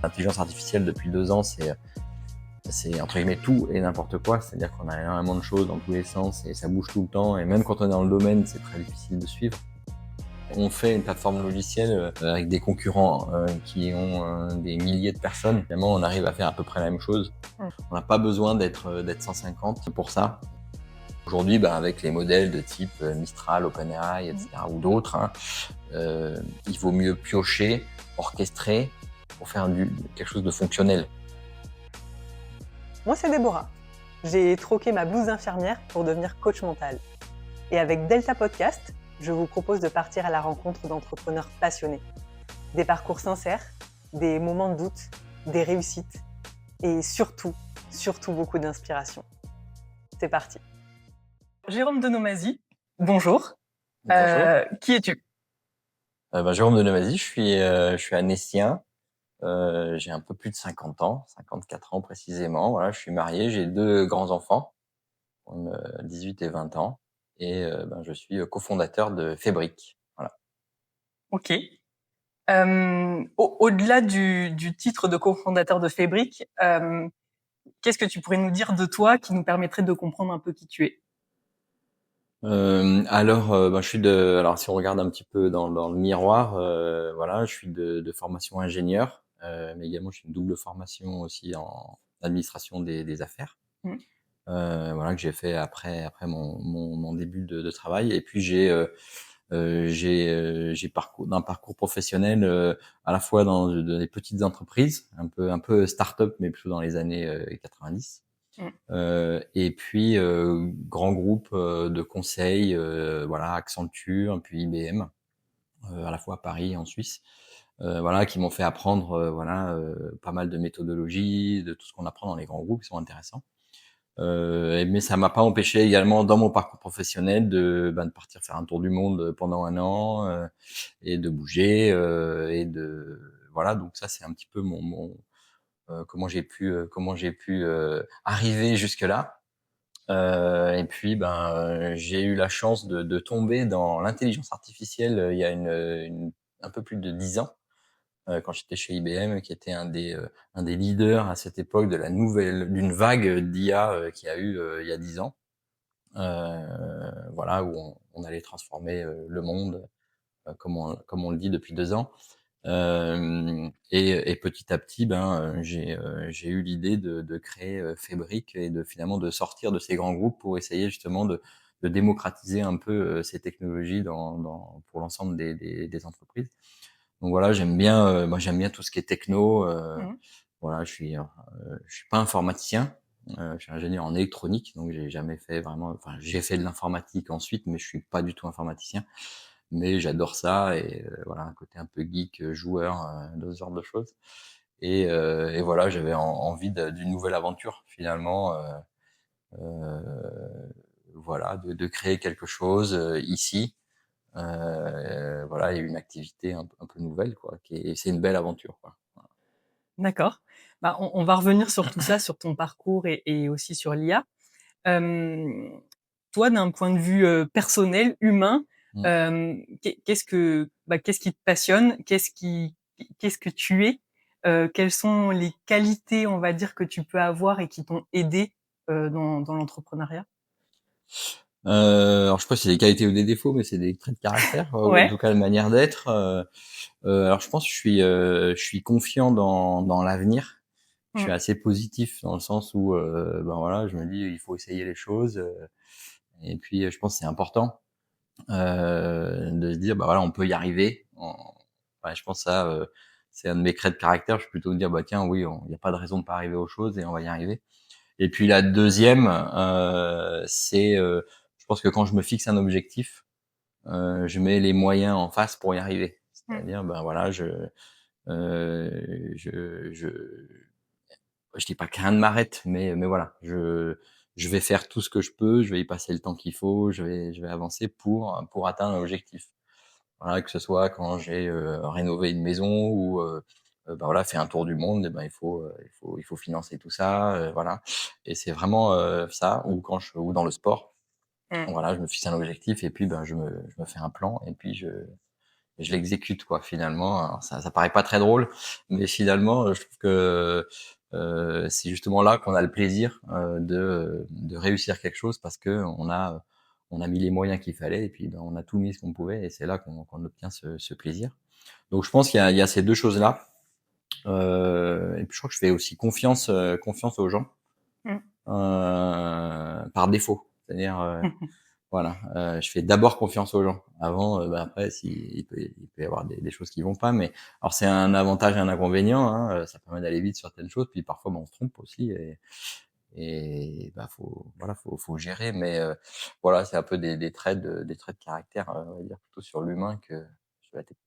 L'intelligence artificielle depuis 2 ans, c'est entre guillemets tout et n'importe quoi. C'est-à-dire qu'on a énormément de choses dans tous les sens et ça bouge tout le temps. Et même quand on est dans le domaine, c'est très difficile de suivre. On fait une plateforme logicielle avec des concurrents qui ont des milliers de personnes. Finalement, on arrive à faire à peu près la même chose. On n'a pas besoin d'être 150 pour ça. Aujourd'hui, avec les modèles de type Mistral, OpenAI, etc. ou d'autres, il vaut mieux piocher, orchestrer pour faire quelque chose de fonctionnel. Moi, c'est Déborah. J'ai troqué ma blouse d'infirmière pour devenir coach mental. Et avec Delta Podcast, je vous propose de partir à la rencontre d'entrepreneurs passionnés. Des parcours sincères, des moments de doute, des réussites et surtout beaucoup d'inspiration. C'est parti. Jérôme Denomazy, bonjour. Bonjour. Qui es-tu ? Jérôme Denomazy, je suis annécien. J'ai un peu plus de 50 ans, 54 ans précisément. Voilà, je suis marié, j'ai 2 grands-enfants, 18 et 20 ans. Et je suis cofondateur de Fabric. Voilà. Ok. Au-delà du titre de cofondateur de Fabric, qu'est-ce que tu pourrais nous dire de toi qui nous permettrait de comprendre un peu qui tu es ? Alors si on regarde un petit peu dans le miroir, voilà, je suis de formation ingénieur, mais également je suis une double formation aussi en administration des affaires. Voilà, que j'ai fait après mon début de travail. Et puis j'ai un parcours professionnel à la fois dans des petites entreprises, un peu start-up, mais plutôt dans les années 90. Et puis grand groupe de conseil, voilà, Accenture, puis IBM, à la fois à Paris et en Suisse, voilà, qui m'ont fait apprendre pas mal de méthodologies, de tout ce qu'on apprend dans les grands groupes qui sont intéressants. Mais ça m'a pas empêché également dans mon parcours professionnel de partir faire un tour du monde pendant 1 an et de bouger voilà. Donc ça, c'est un petit peu comment j'ai pu arriver jusque là. Et puis j'ai eu la chance de tomber dans l'intelligence artificielle il y a un peu plus de 10 ans, quand j'étais chez IBM, qui était un des leaders à cette époque d'une vague d'IA qu'il y a eu il y a 10 ans. Voilà, où on allait transformer le monde, comme on le dit depuis 2 ans. Et petit à petit, j'ai eu l'idée de créer Fabric et finalement de sortir de ces grands groupes pour essayer justement de démocratiser un peu ces technologies pour l'ensemble des entreprises. Donc voilà, moi j'aime bien tout ce qui est techno. Voilà, je suis pas informaticien. Je suis ingénieur en électronique, donc j'ai jamais fait vraiment. Enfin, j'ai fait de l'informatique ensuite, mais je suis pas du tout informaticien. Mais j'adore ça et voilà, un côté un peu geek, joueur, de ce genre de choses. Et voilà, j'avais envie d'une nouvelle aventure finalement. Voilà, de créer quelque chose ici. Voilà, et une activité un peu nouvelle, quoi. C'est une belle aventure, quoi. Voilà. D'accord. On va revenir sur tout ça, sur ton parcours et aussi sur l'IA. Toi, d'un point de vue personnel, humain, qu'est-ce qui te passionne ? Qu'est-ce que tu es ? Quelles sont les qualités, on va dire, que tu peux avoir et qui t'ont aidé dans l'entrepreneuriat ? Alors je sais pas si c'est des qualités ou des défauts, mais c'est des traits de caractère, ou en Ouais. tout cas une manière d'être. Alors je pense que je suis confiant dans l'avenir. Je suis assez positif dans le sens où voilà, je me dis il faut essayer les choses. Et puis je pense que c'est important de se dire voilà, on peut y arriver. Ouais, je pense que ça c'est un de mes traits de caractère. Je suis plutôt de dire tiens, oui, il n'y a pas de raison de pas arriver aux choses et on va y arriver. Et puis la deuxième, je pense que quand je me fixe un objectif, je mets les moyens en face pour y arriver. C'est-à-dire, voilà, je dis pas que rien ne m'arrête, mais voilà, je vais faire tout ce que je peux, je vais y passer le temps qu'il faut, je vais avancer pour atteindre l'objectif. Voilà, que ce soit quand j'ai rénové une maison ou voilà, fait un tour du monde, et il faut financer tout ça, voilà. Et c'est vraiment ça. Ou dans le sport, voilà, je me fixe un objectif et puis je me fais un plan et puis je l'exécute quoi finalement. Alors ça paraît pas très drôle, mais finalement je trouve que c'est justement là qu'on a le plaisir de réussir quelque chose parce que on a mis les moyens qu'il fallait et puis ben, on a tout mis ce qu'on pouvait et c'est là qu'on obtient ce plaisir. Donc je pense qu'il y a ces deux choses là. Et puis je crois que je fais aussi confiance aux gens Mmh. par défaut. C'est-à-dire voilà, je fais d'abord confiance aux gens. Avant, bah, après, il peut y avoir des choses qui vont pas, mais alors c'est un avantage et un inconvénient. Hein, ça permet d'aller vite sur certaines choses, puis parfois, bah, on se trompe aussi et bah faut gérer. Mais voilà, c'est un peu des traits de caractère, on va dire plutôt sur l'humain que sur la technique.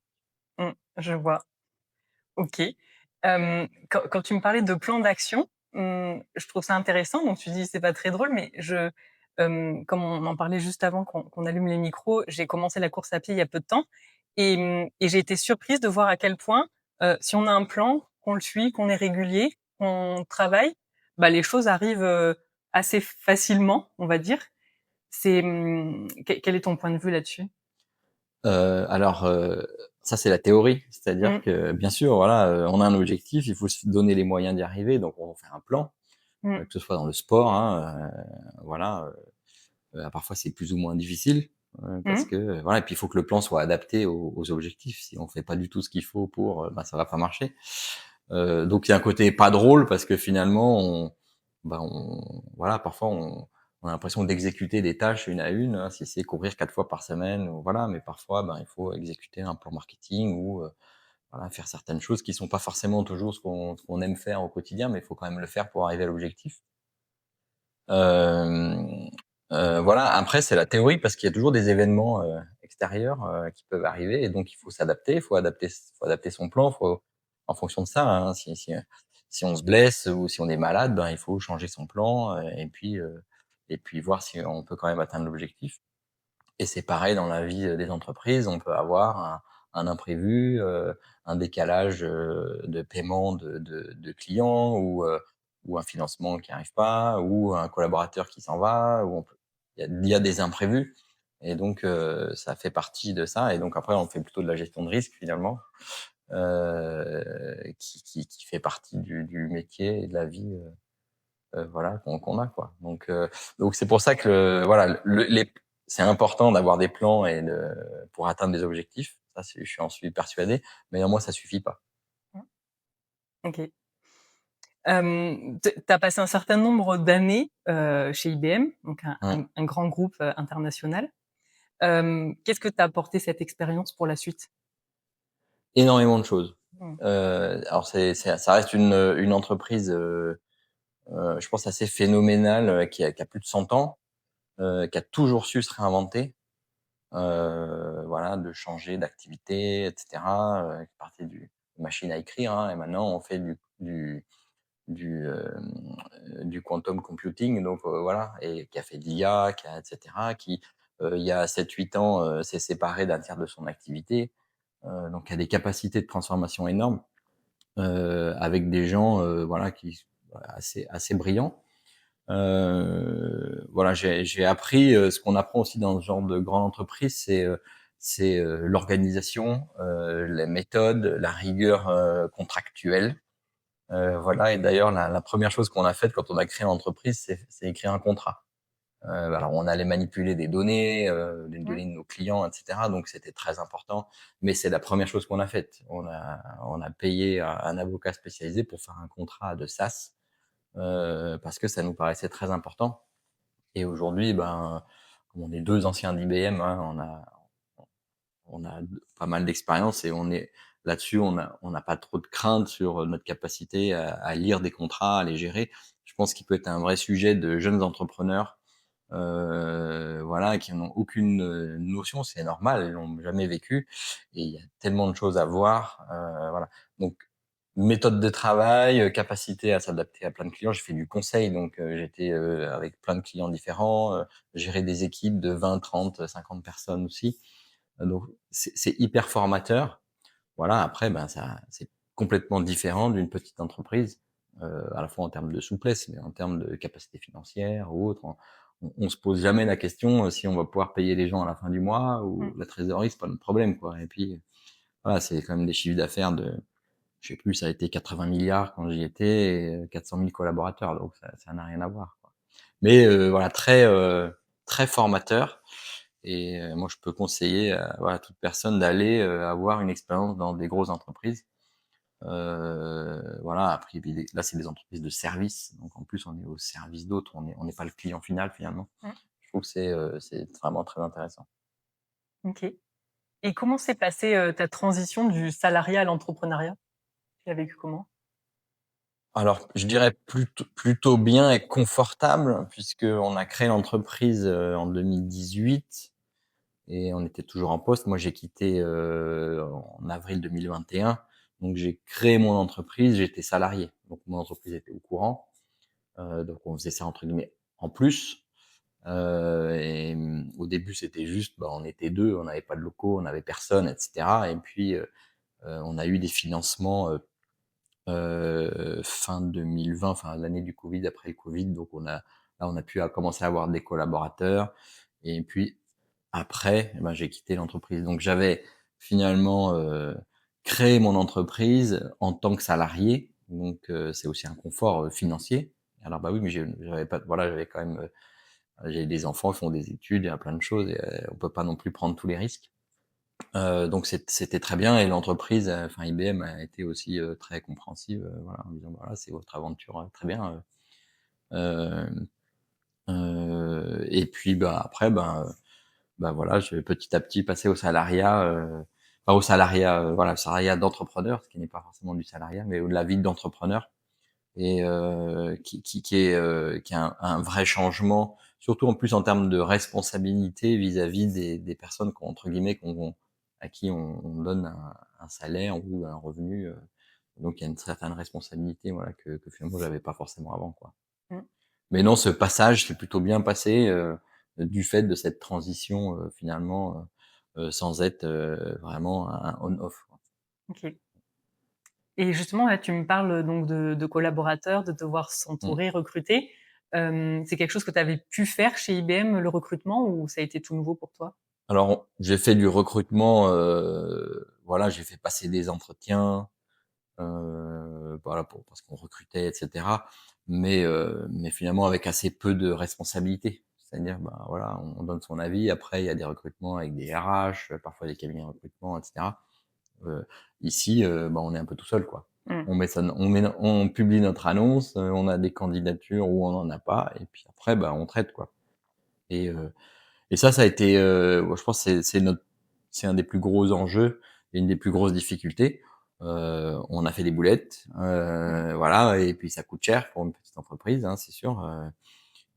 Mmh, je vois. OK. Quand tu me parlais de plan d'action, je trouve ça intéressant. Donc tu dis: «C'est pas très drôle», mais comme on en parlait juste avant qu'on allume les micros, j'ai commencé la course à pied il y a peu de temps et j'ai été surprise de voir à quel point, si on a un plan, qu'on le suit, qu'on est régulier, qu'on travaille, bah, les choses arrivent, assez facilement, on va dire. Quel est ton point de vue là-dessus? Alors, ça c'est la théorie, c'est-à-dire Mmh, que bien sûr, voilà, on a un objectif, il faut se donner les moyens d'y arriver, donc on fait un plan, mmh, que ce soit dans le sport, hein, voilà, parfois c'est plus ou moins difficile, parce mmh, que, voilà et puis il faut que le plan soit adapté aux objectifs. Si on fait pas du tout ce qu'il faut pour, bah, ça va pas marcher. Donc il y a un côté pas drôle parce que finalement on voilà, parfois on a l'impression d'exécuter des tâches une à une, hein, si c'est courir 4 fois par semaine ou voilà, mais parfois, ben, il faut exécuter un plan marketing ou, voilà, faire certaines choses qui sont pas forcément toujours ce qu'on aime faire au quotidien, mais il faut quand même le faire pour arriver à l'objectif. Hem, voilà, après c'est la théorie parce qu'il y a toujours des événements, extérieurs, qui peuvent arriver et donc il faut s'adapter, il faut adapter son plan, faut en fonction de ça, hein, si on se blesse ou si on est malade, ben, il faut changer son plan, et puis voir si on peut quand même atteindre l'objectif. Et c'est pareil dans la vie, des entreprises, on peut avoir un imprévu, un décalage, de paiement de clients ou un financement qui arrive pas ou un collaborateur qui s'en va ou il y a des imprévus et donc ça fait partie de ça et donc après on fait plutôt de la gestion de risque finalement, qui fait partie du métier et de la vie, voilà, qu'on a quoi. Donc c'est pour ça que voilà, c'est important d'avoir des plans pour atteindre des objectifs. Ça, je suis persuadé, mais néanmoins ça suffit pas. mmh, OK. Tu as passé un certain nombre d'années, chez IBM, donc Mmh. un grand groupe, international. Qu'est-ce que t'a apporté cette expérience pour la suite? Énormément de choses. Mmh. Alors ça reste une entreprise, je pense assez phénoménale, qui a plus de 100 ans, qui a toujours su se réinventer, voilà, de changer d'activité et cetera, qui partait du machine à écrire, hein, et maintenant on fait du quantum computing, donc voilà, et qui a fait de l'IA, qui a et cetera, qui, il y a 7-8 ans, s'est séparé d'un tiers de son activité, donc qui a des capacités de transformation énormes, avec des gens, voilà, voilà, assez brillants. Voilà, j'ai appris, ce qu'on apprend aussi dans ce genre de grande entreprise, c'est l'organisation, la méthode, la rigueur, contractuelle. Voilà et d'ailleurs la 1re chose qu'on a faite quand on a créé l'entreprise, c'est écrire un contrat. Alors on allait manipuler des données, les Mmh. données de nos clients et cetera, donc c'était très important, mais c'est la 1re chose qu'on a faite. On a payé un avocat spécialisé pour faire un contrat de SaaS, parce que ça nous paraissait très important et aujourd'hui, ben, comme on est 2 anciens d'IBM, hein, on a pas mal d'expérience et on est là-dessus, on n'a pas trop de crainte sur notre capacité à lire des contrats, à les gérer. Je pense qu'il peut être un vrai sujet de jeunes entrepreneurs, voilà, qui n'ont aucune, notion, c'est normal, ils l'ont jamais vécu et il y a tellement de choses à voir, voilà. Donc méthode de travail, capacité à s'adapter à plein de clients. J'ai fait du conseil, donc j'étais, avec plein de clients différents, gérer des équipes de 20, 30, 50 personnes aussi. Donc c'est hyper formateur. Voilà, après, ben, ça c'est complètement différent d'une petite entreprise, à la fois en termes de souplesse, mais en termes de capacité financière ou autre. on se pose jamais la question si on va pouvoir payer les gens à la fin du mois Mmh. ou la trésorerie, c'est pas notre problème, quoi. Et puis, voilà, c'est quand même des chiffres d'affaires de, je sais plus, ça a été 80 milliards quand j'y étais et 400 000 collaborateurs, donc ça n'a rien à voir, quoi. Mais voilà, très formateur. Et moi, je peux conseiller à, voilà, toute personne d'aller avoir une expérience dans des grosses entreprises. Voilà, après, là, c'est des entreprises de service, donc en plus, on est au service d'autres, on n'est pas le client final finalement. Mmh. Je trouve que c'est vraiment très intéressant. OK. Et comment s'est passée, ta transition du salariat à l'entrepreneuriat? Tu l'as vécu comment? Alors, je dirais plutôt bien et confortable, puisque on a créé l'entreprise en 2018 et on était toujours en poste. Moi, j'ai quitté en avril 2021, donc j'ai créé mon entreprise, j'étais salarié, donc mon entreprise était au courant. Donc on faisait ça entre guillemets en plus. Au début, c'était juste, bah, on était 2, on n'avait pas de locaux, on n'avait personne, et cetera. Et puis, on a eu des financements fin 2020, enfin l'année du Covid, après le Covid. Donc on a pu commencer à avoir des collaborateurs. Et puis après, eh ben, j'ai quitté l'entreprise. Donc j'avais finalement créé mon entreprise en tant que salarié. Donc c'est aussi un confort financier. Alors bah oui, mais j'avais pas, voilà, j'avais quand même, j'ai des enfants qui font des études, il y a plein de choses et on peut pas non plus prendre tous les risques. Donc c'était très bien et l'entreprise, enfin IBM a été aussi très compréhensive, voilà, en disant: «Voilà, c'est votre aventure, très bien». Et puis, bah, après, bah, voilà, je vais petit à petit passer au salariat, pas au salariat, voilà, le salariat d'entrepreneur, ce qui n'est pas forcément du salariat, mais de la vie d'entrepreneur. Et qui est un vrai changement, surtout en plus en termes de responsabilité vis-à-vis des personnes qu'entre guillemets à qui on donne un salaire ou un revenu. Donc il y a une certaine responsabilité, voilà, que finalement j'avais pas forcément avant, quoi. Mmh. Mais non, ce passage s'est plutôt bien passé du fait de cette transition finalement sans être vraiment un on-off, quoi. OK. Et justement, là, tu me parles donc de collaborateurs, de devoir Mmh. s'entourer, recruter. C'est quelque chose que tu avais pu faire chez IBM, le recrutement, ou ça a été tout nouveau pour toi? Alors, j'ai fait du recrutement, voilà, j'ai fait passer des entretiens, voilà, parce qu'on recrutait, et cetera. Mais finalement avec assez peu de responsabilités. C'est-à-dire, bah, voilà, on donne son avis. Après, il y a des recrutements avec des RH, parfois des cabinets de recrutement, et cetera. Ici, bah, on est un peu tout seul, quoi. Mmh. On publie notre annonce, on a des candidatures ou on en a pas et puis après, bah, on traite, quoi. Et heu et ça a été, moi je pense que c'est un des plus gros enjeux et une des plus grosses difficultés. On a fait des boulettes, Mmh. voilà, et puis ça coûte cher pour une petite entreprise, hein, c'est sûr.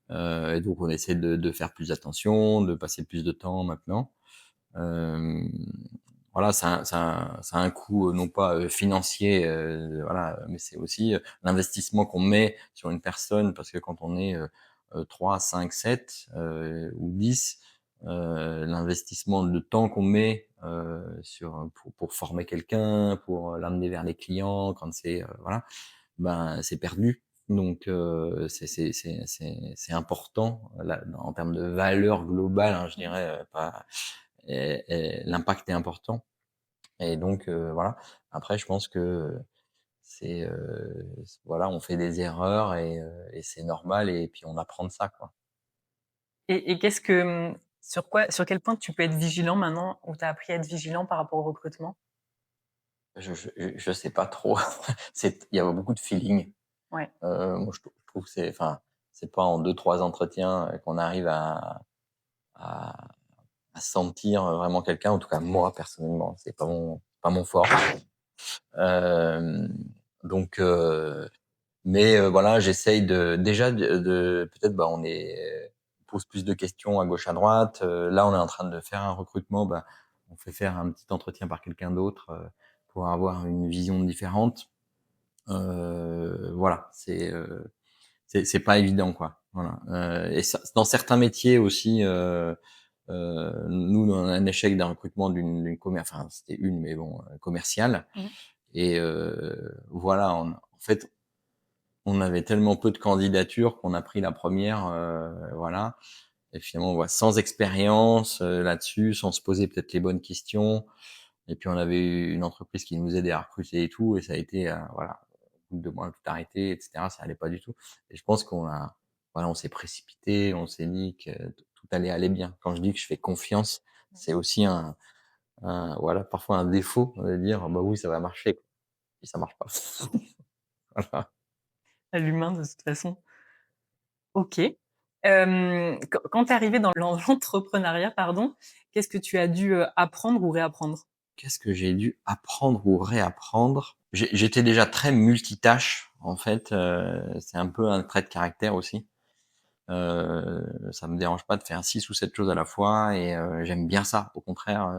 Et donc on essaie de faire plus attention, de passer plus de temps maintenant. Hem, voilà, ça a un coût, non pas, financier, voilà, mais c'est aussi, l'investissement qu'on met sur une personne parce que quand on est, 3, 5, 7, ou 10, l'investissement de temps qu'on met, pour former quelqu'un, pour l'amener vers les clients quand c'est, voilà, ben, c'est perdu. Donc c'est important là, en termes de valeur globale, hein, je Mmh. dirais, pas et l'impact est important et donc voilà. Après je pense que voilà, on fait des erreurs et c'est normal et puis on apprend de ça, quoi. Et qu'est-ce que, sur quel point tu peux être vigilant maintenant, ou tu as appris à être vigilant par rapport au recrutement? Je sais pas trop. Il y a beaucoup de feeling. Ouais. Moi je trouve que c'est pas en deux trois entretiens, qu'on arrive à à sentir vraiment quelqu'un. En tout cas moi personnellement, c'est pas mon fort. Hem, donc mais voilà, j'essaye déjà peut-être, bah, on pose plus de questions à gauche, à droite. Là, on est en train de faire un recrutement, bah, on fait faire un petit entretien par quelqu'un d'autre, pour avoir une vision différente. Voilà, c'est pas évident, quoi. Voilà, et ça dans certains métiers aussi, nous, on a un échec d'un recrutement d'une enfin, c'était une, mais bon, commerciale. Mmh. Et voilà, en fait on avait tellement peu de candidatures qu'on a pris la première, voilà. Et finalement, on voit sans expérience là-dessus, sans se poser peut-être les bonnes questions. Et puis on avait eu une entreprise qui nous aidait à recruter et tout, et ça a été voilà, au bout de 2 mois, tout arrêté, etc. Ça allait pas du tout. Et je pense voilà, on s'est précipité, on s'est dit que tout allait aller bien. Quand je dis que je fais confiance, c'est aussi voilà, parfois un défaut de dire bah oui, ça va marcher, puis ça marche pas. Voilà. À l'humain de toute façon. OK. Quand tu es arrivé dans l'entrepreneuriat, pardon, qu'est-ce que tu as dû, apprendre ou réapprendre? Qu'est-ce que j'ai dû apprendre ou réapprendre? J'étais déjà très multitâche en fait, c'est un peu un trait de caractère aussi. Ça me dérange pas de faire 6 ou 7 choses à la fois et j'aime bien ça, au contraire,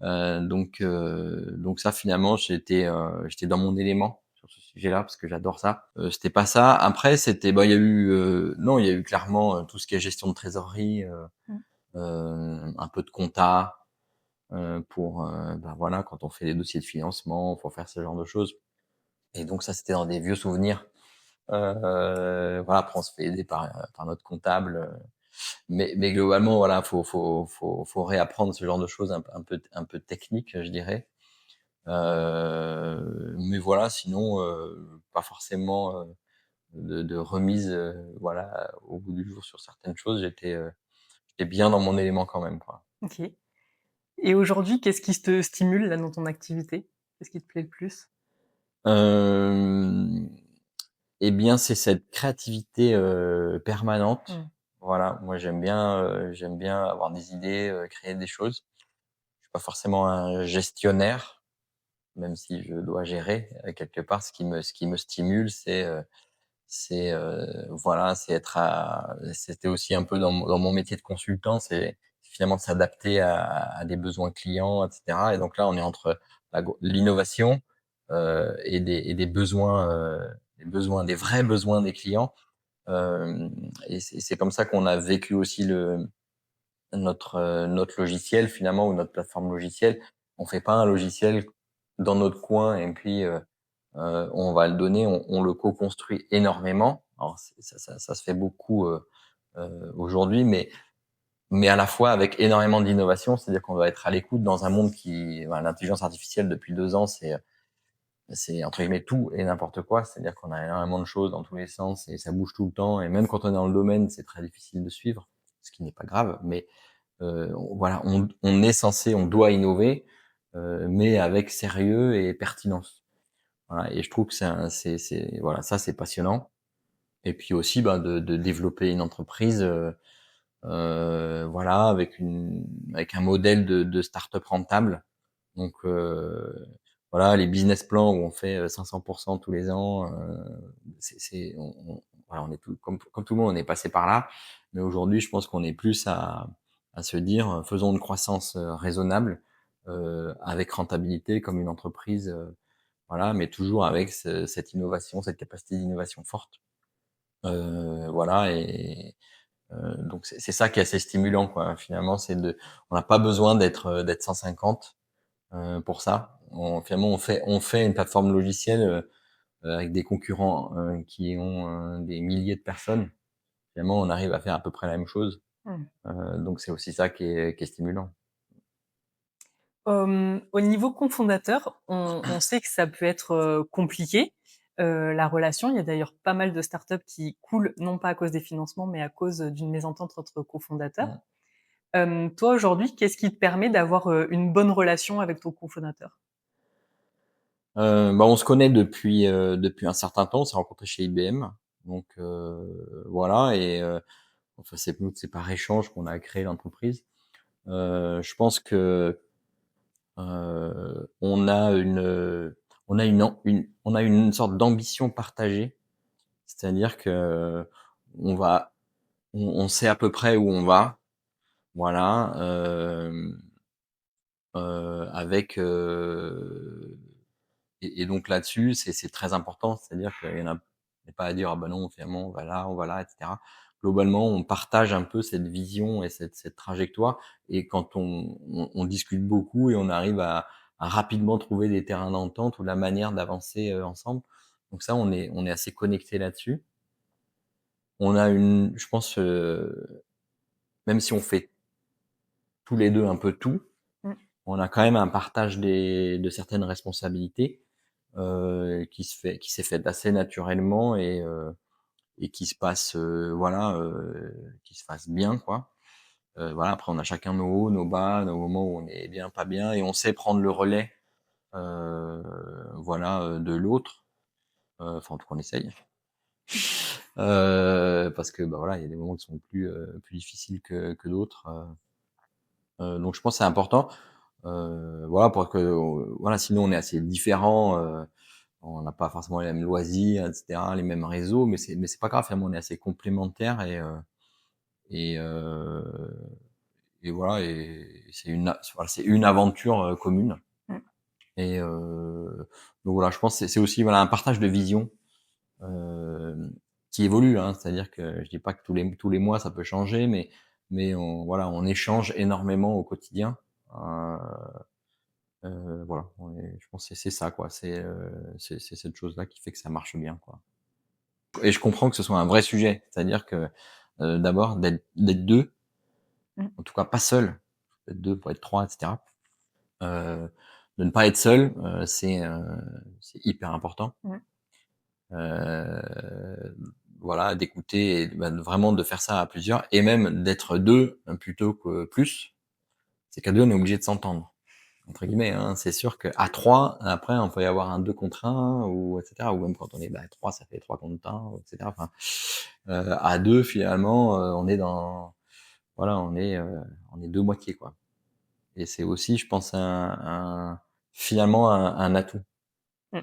donc ça finalement j'étais dans mon élément sur ce sujet-là parce que j'adore ça. C'était pas ça. Après c'était bah, il y a eu, non, il y a eu clairement, tout ce qui est gestion de trésorerie, Mmh. un peu de compta, pour, bah, voilà, quand on fait des dossiers de financement, faut faire ce genre de choses et donc ça, c'était dans des vieux souvenirs. Voilà, après on se fait aider par notre comptable, mais globalement, voilà, faut réapprendre ce genre de choses un peu techniques, je dirais. Mais voilà, sinon, pas forcément, de remise, voilà, au bout du jour sur certaines choses. J'étais bien dans mon élément quand même, quoi. OK. Et aujourd'hui, qu'est-ce qui te stimule là dans ton activité? Qu'est-ce qui te plaît le plus? Hem Et bien, c'est cette créativité, permanente. Mmh. Voilà, moi j'aime bien avoir des idées, créer des choses. Je suis pas forcément un gestionnaire, même si je dois gérer, quelque part. Ce qui me stimule, voilà, c'était aussi un peu dans mon métier de consultant, c'est finalement de s'adapter à des besoins clients, et cetera. Et donc là, on est entre l'innovation, et des besoins, des vrais besoins des clients. Et c'est comme ça qu'on a vécu aussi notre logiciel finalement, ou notre plateforme logicielle. On fait pas un logiciel dans notre coin et puis, on va le donner, on le co-construit énormément. Alors ça se fait beaucoup, aujourd'hui, mais à la fois avec énormément d'innovation. C'est-à-dire qu'on doit être à l'écoute dans un monde l'intelligence artificielle depuis 2 ans, c'est entre guillemets tout et n'importe quoi. C'est-à-dire qu'on a énormément de choses dans tous les sens et ça bouge tout le temps, et même quand on est dans le domaine, c'est très difficile de suivre, ce qui n'est pas grave, mais voilà, on doit innover, mais avec sérieux et pertinence. Voilà, et je trouve que voilà, ça c'est passionnant. Et puis aussi, ben, de développer une entreprise, voilà, avec un modèle de start-up rentable. Donc voilà, les business plans où on fait 500% tous les ans, voilà, on est comme tout le monde, on est passé par là. Mais aujourd'hui, je pense qu'on est plus à se dire, faisons une croissance raisonnable, avec rentabilité comme une entreprise, voilà, mais toujours avec cette innovation, cette capacité d'innovation forte. Voilà, et donc c'est ça qui est assez stimulant, quoi. Finalement, on n'a pas besoin d'être 150 pour ça. Finalement, on fait une plateforme logicielle, avec des concurrents qui ont des milliers de personnes. Finalement, on arrive à faire à peu près la même chose. Mmh. Donc c'est aussi ça qui est stimulant. Au niveau cofondateur, on sait que ça peut être, compliqué, la relation. Il y a d'ailleurs pas mal de startups qui coulent, non pas à cause des financements, mais à cause, d'une mésentente entre cofondateurs. Mmh. Toi, aujourd'hui, qu'est-ce qui te permet d'avoir, une bonne relation avec ton cofondateur? Bah, on se connaît depuis un certain temps. On s'est rencontrés chez IBM, donc voilà. Et enfin, c'est par échange qu'on a créé l'entreprise. Je pense que on a une sorte d'ambition partagée. C'est-à-dire que on va on sait à peu près où on va, voilà, avec, et donc là-dessus, c'est très important. C'est-à-dire qu'il y a pas à dire: «Ah bah non, finalement, on va là, et cetera». Globalement, on partage un peu cette vision et cette trajectoire, et quand on discute beaucoup et on arrive à rapidement trouver des terrains d'entente ou la manière d'avancer, ensemble. Donc ça, on est assez connecté là-dessus. On a je pense, même si on fait tous les deux un peu tout, Mmh. on a quand même un partage de certaines responsabilités qui s'est fait assez naturellement et qui se passe qui se passe bien quoi. Voilà, après on a chacun nos hauts, nos bas, nos moments où on est bien, pas bien, et on sait prendre le relais, de l'autre. Enfin, en tout cas, on essaye. Parce que bah voilà, il y a des moments qui sont plus difficiles que d'autres. Donc je pense que c'est important. Voilà, pour que voilà, sinon on est assez différents. On n'a pas forcément les mêmes loisirs, etc., les mêmes réseaux, mais c'est pas grave. Finalement, on est assez complémentaires et euh, et voilà, et c'est une aventure commune. Mmh. Et donc voilà, je pense que c'est aussi voilà un partage de vision euh, qui évolue. Hein, c'est-à-dire que je dis pas que tous les mois ça peut changer, mais on échange énormément au quotidien. Euh, voilà, je pense que c'est ça quoi. C'est cette chose-là qui fait que ça marche bien quoi. Et je comprends que ce soit un vrai sujet, c'est-à-dire que d'abord d'être deux, Mmh. en tout cas pas seul, être deux pour être trois, etc. Euh, de ne pas être seul, c'est hyper important. Mmh. Euh, voilà, d'écouter et vraiment de faire ça à plusieurs, et même d'être deux plutôt que plus. C'est qu'à deux, on est obligé de s'entendre, entre guillemets. Hein. C'est sûr qu'à trois, après, on peut y avoir un deux contre un, ou etc. Ou même quand on est trois, ça fait trois contre un, etc. Enfin, à deux, finalement, on est deux moitiés, quoi. Et c'est aussi, je pense, finalement un atout. Mmh.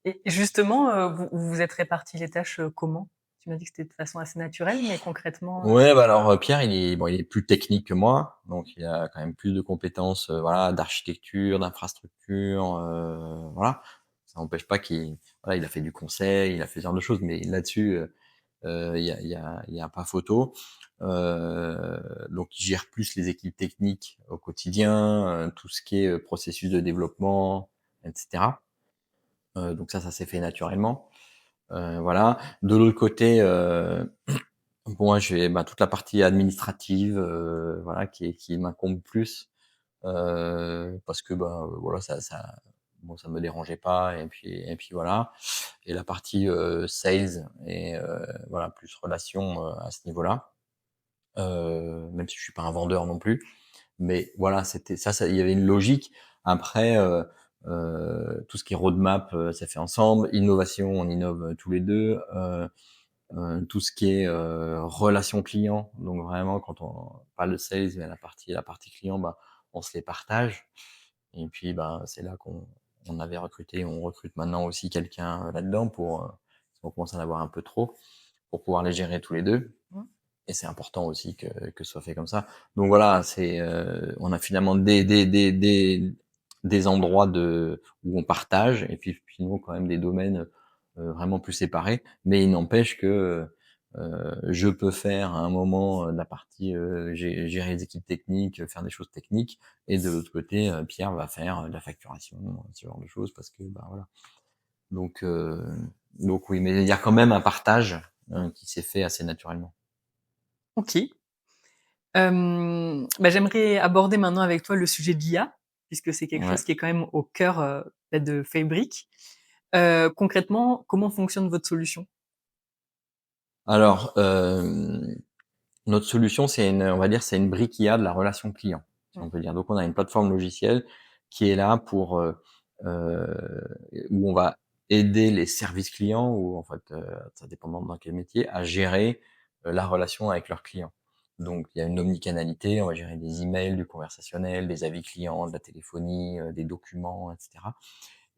Et justement, vous vous êtes répartis les tâches, comment? Tu m'as dit que c'était de façon assez naturelle, mais concrètement, Ouais, bah alors Pierre, il est plus technique que moi, donc il a quand même plus de compétences, voilà, d'architecture, d'infrastructure, voilà. Ça n'empêche pas il a fait du conseil, il a fait ce genre de choses, mais là-dessus, il y a pas photo. Donc il gère plus les équipes techniques au quotidien, tout ce qui est processus de développement, etc. Donc ça s'est fait naturellement. Voilà. De l'autre côté, bon, moi, j'ai toute la partie administrative, voilà, qui m'incombe plus, parce que voilà, ça me dérangeait pas, et puis voilà. Et la partie sales et voilà, plus relation à ce niveau-là. Même si je suis pas un vendeur non plus, mais voilà, c'était ça, il y avait une logique. Après, tout ce qui est roadmap, ça fait ensemble. Innovation, on innove tous les deux. Tout ce qui est relation client, donc vraiment quand on parle de sales, mais la partie client, on se les partage. Et puis c'est là qu'on avait recruté, on recrute maintenant aussi quelqu'un là-dedans on commence à en avoir un peu trop pour pouvoir les gérer tous les deux. mmh. Et c'est important aussi que ce soit fait comme ça. Donc voilà, on a finalement des endroits où on partage, et puis sinon quand même des domaines vraiment plus séparés. Mais il n'empêche que je peux faire à un moment de la partie gérer les équipes techniques, faire des choses techniques, et de l'autre côté, Pierre va faire de la facturation, ce genre de choses, parce que voilà. Donc euh, donc oui, mais il y a quand même un partage qui s'est fait assez naturellement. OK. J'aimerais aborder maintenant avec toi le sujet de l'IA, puisque c'est quelque Ouais. chose qui est quand même au cœur, de Fabric. Concrètement, comment fonctionne votre solution? Alors, notre solution, on va dire, c'est une brique IA de la relation client, si Mmh. on peut dire. Donc, on a une plateforme logicielle qui est là où on va aider les services clients, ou en fait, ça dépend dans quel métier, à gérer la relation avec leurs clients. Donc, il y a une omnicanalité, on va gérer des emails, du conversationnel, des avis clients, de la téléphonie, des documents, etc.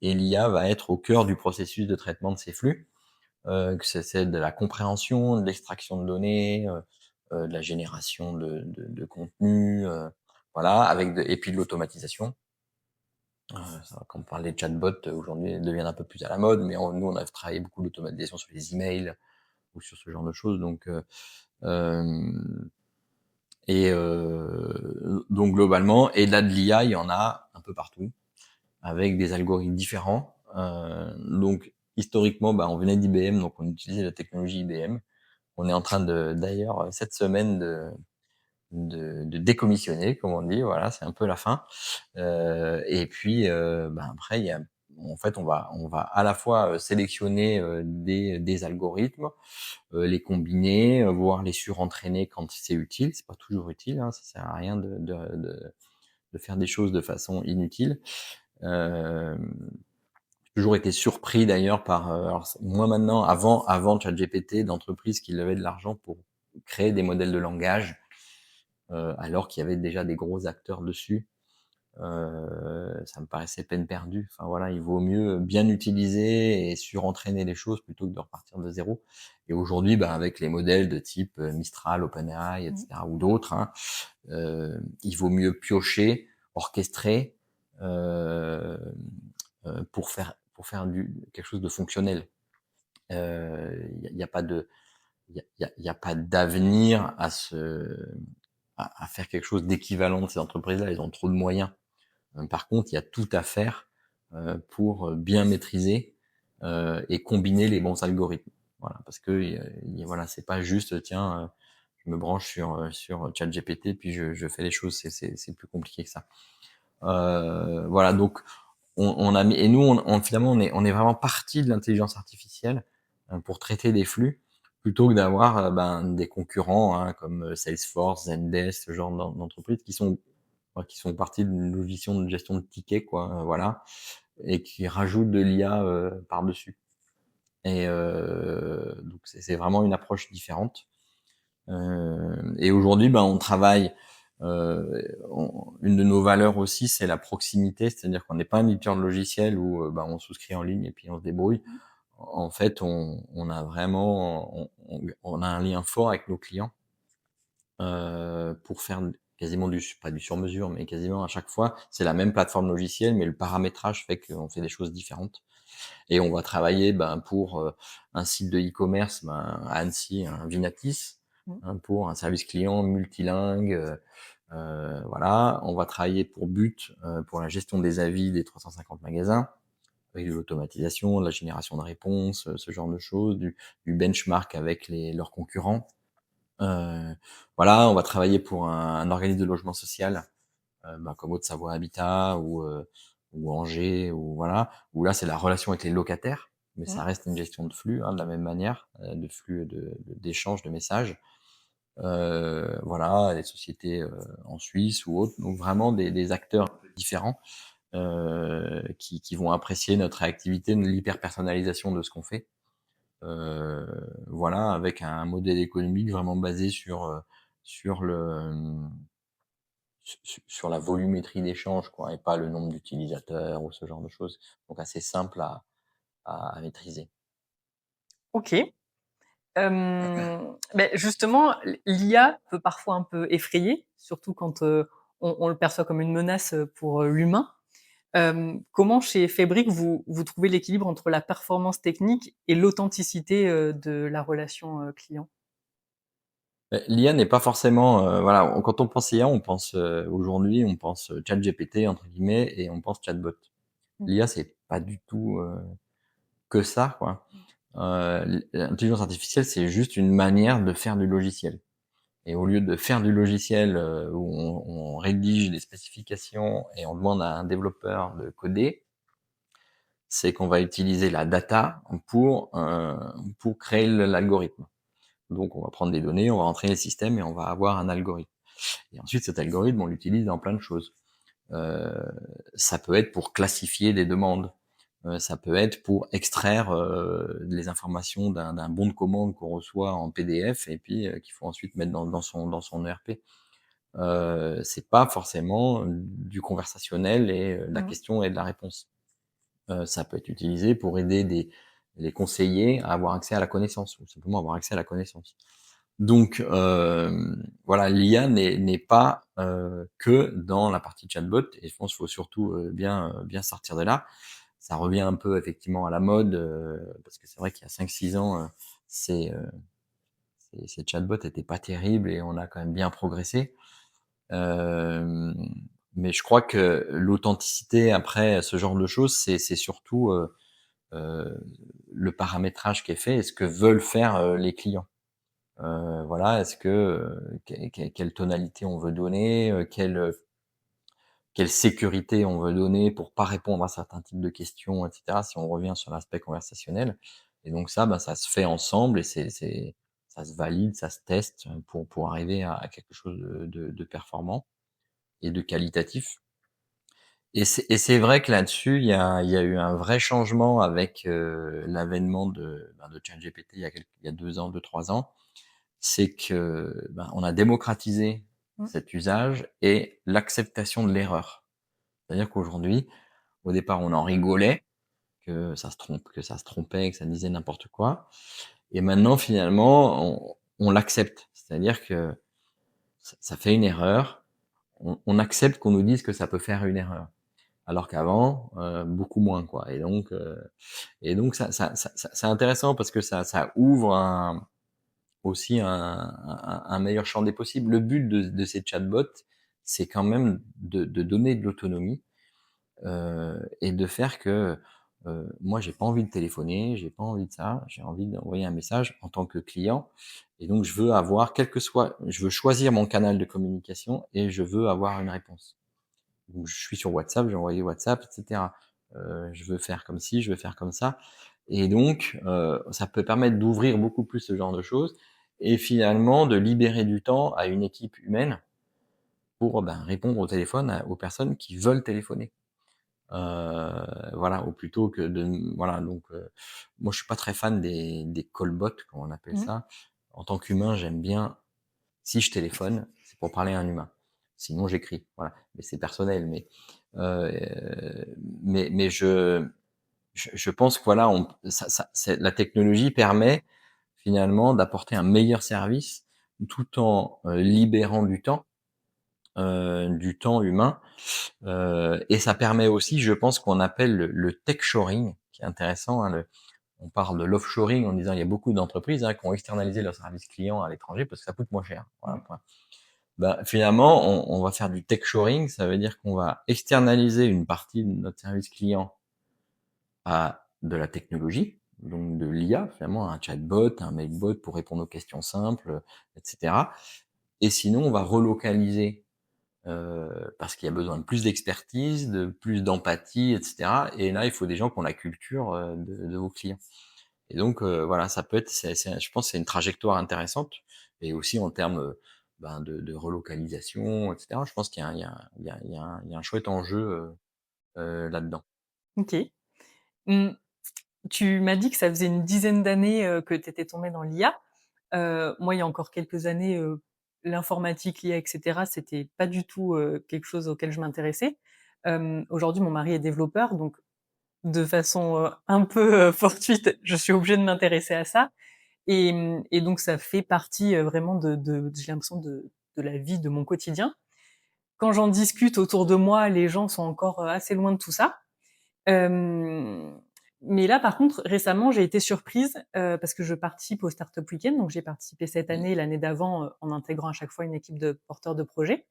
Et l'IA va être au cœur du processus de traitement de ces flux, que c'est de la compréhension, de l'extraction de données, de la génération de contenu, voilà, et puis de l'automatisation. Quand on parle des chatbots, aujourd'hui, ils deviennent un peu plus à la mode, mais nous, on a travaillé beaucoup l'automatisation sur les emails ou sur ce genre de choses. Donc globalement, et là de l'IA, il y en a un peu partout, avec des algorithmes différents, Donc historiquement, on venait d'IBM, donc on utilisait la technologie IBM. On est en train d'ailleurs cette semaine de décommissionner, comme on dit. Voilà, c'est un peu la fin. Et puis après, en fait, on va à la fois sélectionner des algorithmes, les combiner, voire les surentraîner quand c'est utile. C'est pas toujours utile, hein, ça sert à rien de faire des choses de façon inutile. J'ai toujours été surpris d'ailleurs par, alors moi maintenant, avant ChatGPT, d'entreprises qui levaient de l'argent pour créer des modèles de langage, alors qu'il y avait déjà des gros acteurs dessus. Ça me paraissait peine perdue. Enfin voilà, il vaut mieux bien utiliser et surentraîner les choses plutôt que de repartir de zéro. Et aujourd'hui, avec les modèles de type Mistral, OpenAI, etc. ou d'autres, hein, il vaut mieux piocher, orchestrer pour faire quelque chose de fonctionnel. Il y a pas de il y a pas d'avenir à faire quelque chose d'équivalent de ces entreprises-là. Ils ont trop de moyens. Par contre, il y a tout à faire pour bien maîtriser et combiner les bons algorithmes. Voilà, parce que voilà, c'est pas juste tiens, je me branche sur ChatGPT puis je fais les choses. C'est plus compliqué que ça. Voilà, donc on a mis et nous finalement on est vraiment parti de l'intelligence artificielle pour traiter des flux plutôt que d'avoir des concurrents hein, comme Salesforce, Zendesk, ce genre d'entreprises qui sont partis d'une logiciel de gestion de tickets, quoi, voilà, et qui rajoutent de l'IA par-dessus. Et donc c'est vraiment une approche différente. Et aujourd'hui, on travaille. Une de nos valeurs aussi, c'est la proximité, c'est-à-dire qu'on n'est pas un éditeur de logiciel où on souscrit en ligne et puis on se débrouille. En fait, on a vraiment, on a un lien fort avec nos clients pour faire quasiment pas du sur-mesure, mais quasiment à chaque fois, c'est la même plateforme logicielle, mais le paramétrage fait qu'on fait des choses différentes. Et on va travailler pour un site de e-commerce à Annecy, un Vinatis, hein, pour un service client multilingue. Voilà, on va travailler pour But, pour la gestion des avis des 350 magasins, avec de l'automatisation, de la génération de réponses, ce genre de choses, du benchmark avec leurs concurrents. Voilà, on va travailler pour un organisme de logement social, comme Haute-Savoie Habitat ou Angers, ou voilà, où là c'est la relation avec les locataires, mais ça reste une gestion de flux, hein, de la même manière, de flux d'échange de messages. Voilà, les sociétés en Suisse ou autres, donc vraiment des acteurs différents qui vont apprécier notre réactivité, l'hyper-personnalisation de ce qu'on fait. Voilà, avec un modèle économique vraiment basé sur sur la volumétrie d'échange, quoi, et pas le nombre d'utilisateurs ou ce genre de choses. Donc assez simple à maîtriser. Ok. Justement, l'IA peut parfois un peu effrayer, surtout quand on le perçoit comme une menace pour l'humain. Comment chez Fabric vous trouvez l'équilibre entre la performance technique et l'authenticité de la relation client? L'IA n'est pas forcément, voilà, quand on pense IA, on pense aujourd'hui, on pense ChatGPT entre guillemets et on pense chatbot. L'IA, c'est pas du tout que ça, quoi. L'intelligence artificielle, c'est juste une manière de faire du logiciel. Et au lieu de faire du logiciel où on rédige des spécifications et on demande à un développeur de coder, c'est qu'on va utiliser la data pour créer l'algorithme. Donc on va prendre des données, on va entraîner le système et on va avoir un algorithme. Et ensuite cet algorithme, on l'utilise dans plein de choses. Ça peut être pour classifier des demandes. Ça peut être pour extraire les informations d'un bon de commande qu'on reçoit en PDF et puis qu'il faut ensuite mettre dans son ERP. C'est pas forcément du conversationnel et de la question et de la réponse. Ça peut être utilisé pour aider les conseillers à avoir accès à la connaissance ou simplement avoir accès à la connaissance. Donc voilà, l'IA n'est pas que dans la partie chatbot et je pense qu'il faut surtout bien sortir de là. Ça revient un peu effectivement à la mode parce que c'est vrai qu'il y a 5-6 ans, ces chatbots étaient pas terribles et on a quand même bien progressé. Mais je crois que l'authenticité après ce genre de choses, c'est surtout le paramétrage qui est fait et ce que veulent faire les clients. Voilà, est-ce que quelle tonalité on veut donner, quelle sécurité on veut donner pour pas répondre à certains types de questions, et cetera, si on revient sur l'aspect conversationnel. Et donc ça, ça se fait ensemble et ça se valide, ça se teste pour arriver à quelque chose de performant et de qualitatif. Et c'est vrai que là-dessus, il y a eu un vrai changement avec l'avènement de ChatGPT il y a 2 ans, 2-3 ans. C'est que on a démocratisé Mmh. cet usage et l'acceptation de l'erreur. C'est-à-dire qu'aujourd'hui, au départ, on en rigolait, que ça se trompait, que ça disait n'importe quoi. Et maintenant, finalement, on l'accepte. C'est-à-dire que ça fait une erreur. On accepte qu'on nous dise que ça peut faire une erreur. Alors qu'avant, beaucoup moins, quoi. Et donc c'est intéressant parce que ça ouvre aussi un meilleur champ des possibles. Le but de ces chatbots, c'est quand même de donner de l'autonomie et de faire que moi, j'ai pas envie de téléphoner, j'ai pas envie de ça, j'ai envie d'envoyer un message en tant que client. Et donc, je veux avoir, quel que soit, je veux choisir mon canal de communication et je veux avoir une réponse. Donc, je suis sur WhatsApp, j'ai envoyé WhatsApp, etc. Je veux faire comme ci, je veux faire comme ça. Et donc, ça peut permettre d'ouvrir beaucoup plus ce genre de choses et finalement de libérer du temps à une équipe humaine pour répondre au téléphone aux personnes qui veulent téléphoner. Voilà, ou plutôt que de voilà donc moi je suis pas très fan des callbots comme on appelle Mmh. ça. En tant qu'humain, j'aime bien si je téléphone, c'est pour parler à un humain. Sinon j'écris, voilà. Mais c'est personnel, heu, mais je pense que voilà, la technologie permet finalement d'apporter un meilleur service tout en libérant du temps humain. Et ça permet aussi, je pense, qu'on appelle le tech shoring, qui est intéressant. Hein, on parle de l'offshoring en disant il y a beaucoup d'entreprises qui ont externalisé leur service client à l'étranger parce que ça coûte moins cher. Voilà, Mmh. point. Finalement, on va faire du tech shoring, ça veut dire qu'on va externaliser une partie de notre service client à de la technologie, donc de l'IA, finalement, un chatbot, un mailbot pour répondre aux questions simples, etc. Et sinon, on va relocaliser parce qu'il y a besoin de plus d'expertise, de plus d'empathie, et cetera. Et là, il faut des gens qui ont la culture de vos clients. Et donc voilà, ça peut être, je pense, que c'est une trajectoire intéressante. Et aussi en termes de relocalisation, etc. Je pense qu'il y a, il y a, il y a, il y a un, il y a un chouette enjeu là-dedans. OK. Mmh, tu m'as dit que ça faisait une dizaine d'années, que tu étais tombée dans l'IA. Moi, il y a encore quelques années, l'informatique, l'IA et cetera, c'était pas du tout, quelque chose auquel je m'intéressais. Aujourd'hui, mon mari est développeur, donc de façon, un peu, fortuite, je suis obligée de m'intéresser à ça et donc ça fait partie, vraiment de j'ai l'impression de la vie de mon quotidien. Quand j'en discute autour de moi, les gens sont encore, assez loin de tout ça. Hem, mais là, par contre, récemment, j'ai été surprise, parce que je participe au Startup Weekend, donc j'ai participé cette Oui. année et l'année d'avant, en intégrant à chaque fois une équipe de porteurs de projets.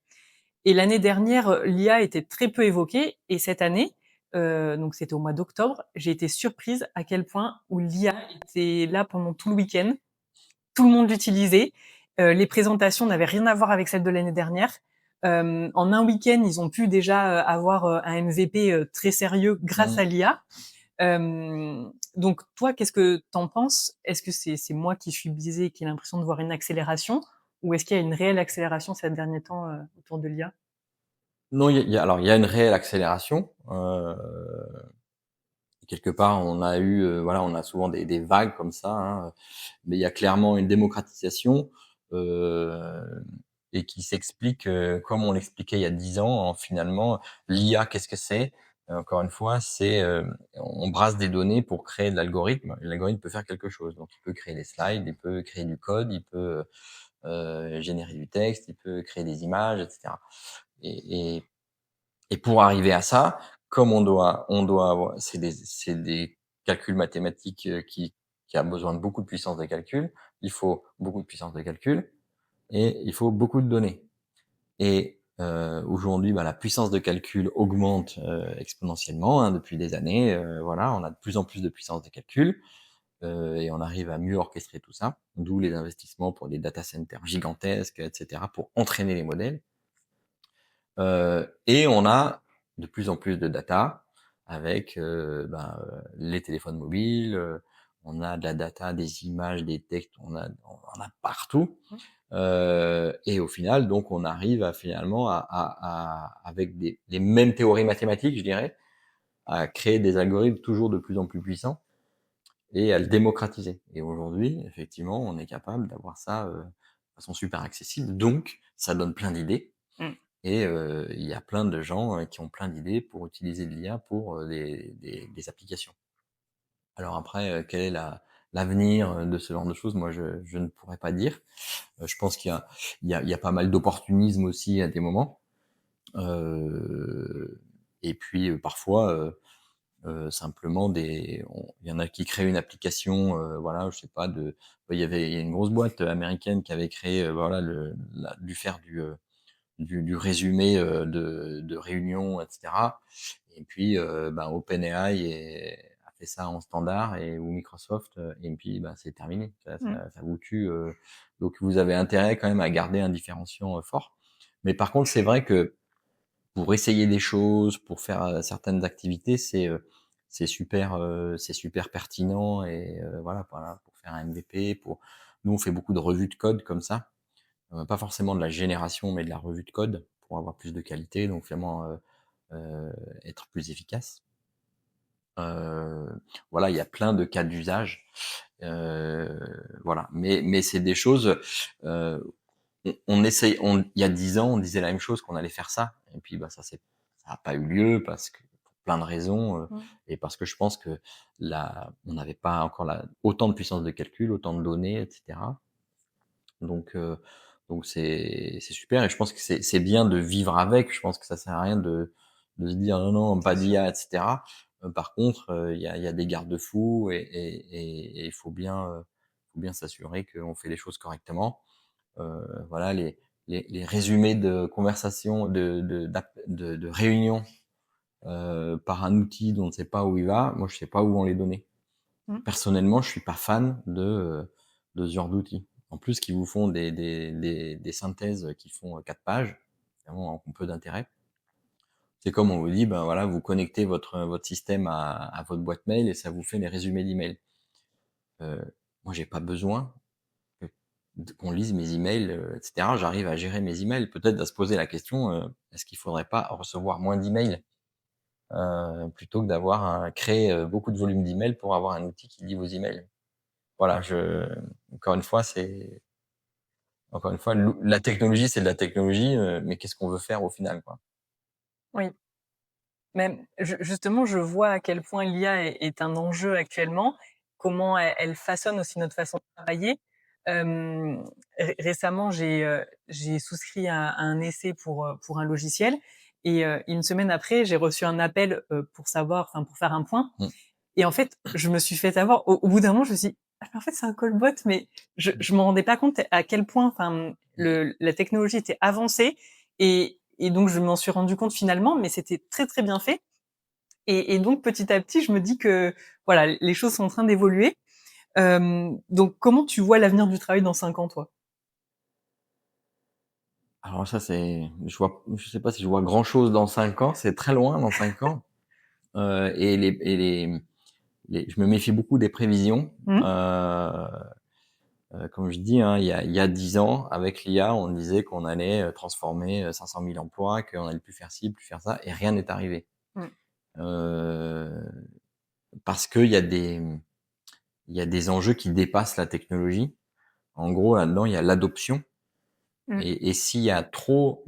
Et l'année dernière, l'IA était très peu évoquée et cette année, donc c'était au mois d'octobre, j'ai été surprise à quel point où l'IA était là pendant tout le week-end. Tout le monde l'utilisait. Les présentations n'avaient rien à voir avec celles de l'année dernière. En un week-end, ils ont pu déjà avoir un MVP très sérieux grâce Mmh. à l'IA. Donc toi, qu'est-ce que t'en penses? Est-ce que c'est moi qui suis biaisée et qui ai l'impression de voir une accélération, ou est-ce qu'il y a une réelle accélération ces derniers temps autour de l'IA? Non, alors il y a une réelle accélération. Quelque part, on a eu, voilà, on a souvent des vagues comme ça, hein, mais il y a clairement une démocratisation euh, et qui s'explique comme on l'expliquait il y a 10 ans. Finalement, l'IA, qu'est-ce que c'est? Encore une fois, c'est on brasse des données pour créer de l'algorithme. L'algorithme peut faire quelque chose. Donc, il peut créer des slides, il peut créer du code, il peut générer du texte, il peut créer des images, etc. Et, et pour arriver à ça, comme on doit avoir, c'est des calculs mathématiques qui a besoin de beaucoup de puissance de calcul. Il faut beaucoup de puissance de calcul et il faut beaucoup de données. Et Aujourd'hui, la puissance de calcul augmente exponentiellement depuis des années. Voilà, on a de plus en plus de puissance de calcul et on arrive à mieux orchestrer tout ça. D'où les investissements pour des data centers gigantesques, etc., pour entraîner les modèles. Et on a de plus en plus de data avec les téléphones mobiles. On a de la data, des images, des textes, on a partout. Et au final, donc, on arrive finalement avec les mêmes théories mathématiques, je dirais, à créer des algorithmes toujours de plus en plus puissants et à le démocratiser. Et aujourd'hui, effectivement, on est capable d'avoir ça de façon super accessible. Donc, ça donne plein d'idées. Mmh. Et il y a plein de gens qui ont plein d'idées pour utiliser de l'IA pour des applications. Alors après, quel est l'avenir de ce genre de choses? Moi, je ne pourrais pas dire. Je pense qu'il y a pas mal d'opportunisme aussi à des moments. Et puis parfois, simplement il y en a qui créent une application, voilà, je sais pas, il y a une grosse boîte américaine qui avait créé, du résumé de réunions, etc. Et puis, OpenAI a fait ça en standard ou Microsoft, et puis c'est terminé. Mmh. Ça vous tue. Donc vous avez intérêt quand même à garder un différenciant fort. Mais par contre, c'est vrai que pour essayer des choses, pour faire certaines activités, c'est super pertinent et voilà, pour faire un MVP. Nous, on fait beaucoup de revues de code comme ça. Pas forcément de la génération, mais de la revue de code pour avoir plus de qualité, donc finalement être plus efficace. Voilà, il y a plein de cas d'usage. Voilà, mais c'est des choses. On essaye. Il y a 10 ans, on disait la même chose qu'on allait faire ça, et puis ça n'a pas eu lieu parce que pour plein de raisons, Mmh. et parce que je pense que on n'avait pas encore autant de puissance de calcul, autant de données, etc. Donc, euh, donc c'est super et je pense que c'est bien de vivre avec. Je pense que ça sert à rien de se dire non, non, pas C'est sûr. d'IA, etc. Par contre, il y a des garde-fous et il faut bien s'assurer qu'on fait les choses correctement. Voilà, les résumés de conversations, de réunions par un outil dont on ne sait pas où il va. Moi, je sais pas où vont les donner. Mmh. Personnellement, je suis pas fan de ce genre d'outils. En plus, qui vous font des synthèses qui font 4 pages, vraiment en peu d'intérêt. C'est comme on vous dit, ben voilà, vous connectez votre système à votre boîte mail et ça vous fait les résumés d'emails. Euh, Moi, j'ai pas besoin qu'on lise mes emails, etc. J'arrive à gérer mes emails. Peut-être à se poser la question, est-ce qu'il faudrait pas recevoir moins d'emails plutôt que d'avoir créé beaucoup de volume d'emails pour avoir un outil qui lit vos emails. Voilà, encore une fois, la technologie, c'est de la technologie, mais qu'est-ce qu'on veut faire au final, quoi. Oui. Mais justement, je vois à quel point l'IA est un enjeu actuellement, comment elle façonne aussi notre façon de travailler. Récemment, j'ai souscrit à un essai pour un logiciel et 1 semaine après, j'ai reçu un appel, pour faire un point Mmh. et en fait, je me suis fait avoir. Au bout d'un moment, je me suis dit: «Ah mais en fait, c'est un callbot», mais je m'en rendais pas compte à quel point, la technologie était avancée et donc je m'en suis rendu compte finalement, mais c'était très, très bien fait et donc petit à petit, je me dis que, voilà, les choses sont en train d'évoluer. Donc comment tu vois l'avenir du travail dans 5 ans, toi? Alors ça, je sais pas si je vois grand-chose dans 5 ans, c'est très loin dans 5 ans. Et je me méfie beaucoup des prévisions. Mmh. Comme je dis, hein, il y a 10 ans, avec l'IA, on disait qu'on allait transformer 500 000 emplois, qu'on allait plus faire ci, plus faire ça, et rien n'est arrivé. Mmh. Euh, Parce qu'il y a des enjeux qui dépassent la technologie. En gros, là-dedans, il y a l'adoption. Mmh. Et s'il y a trop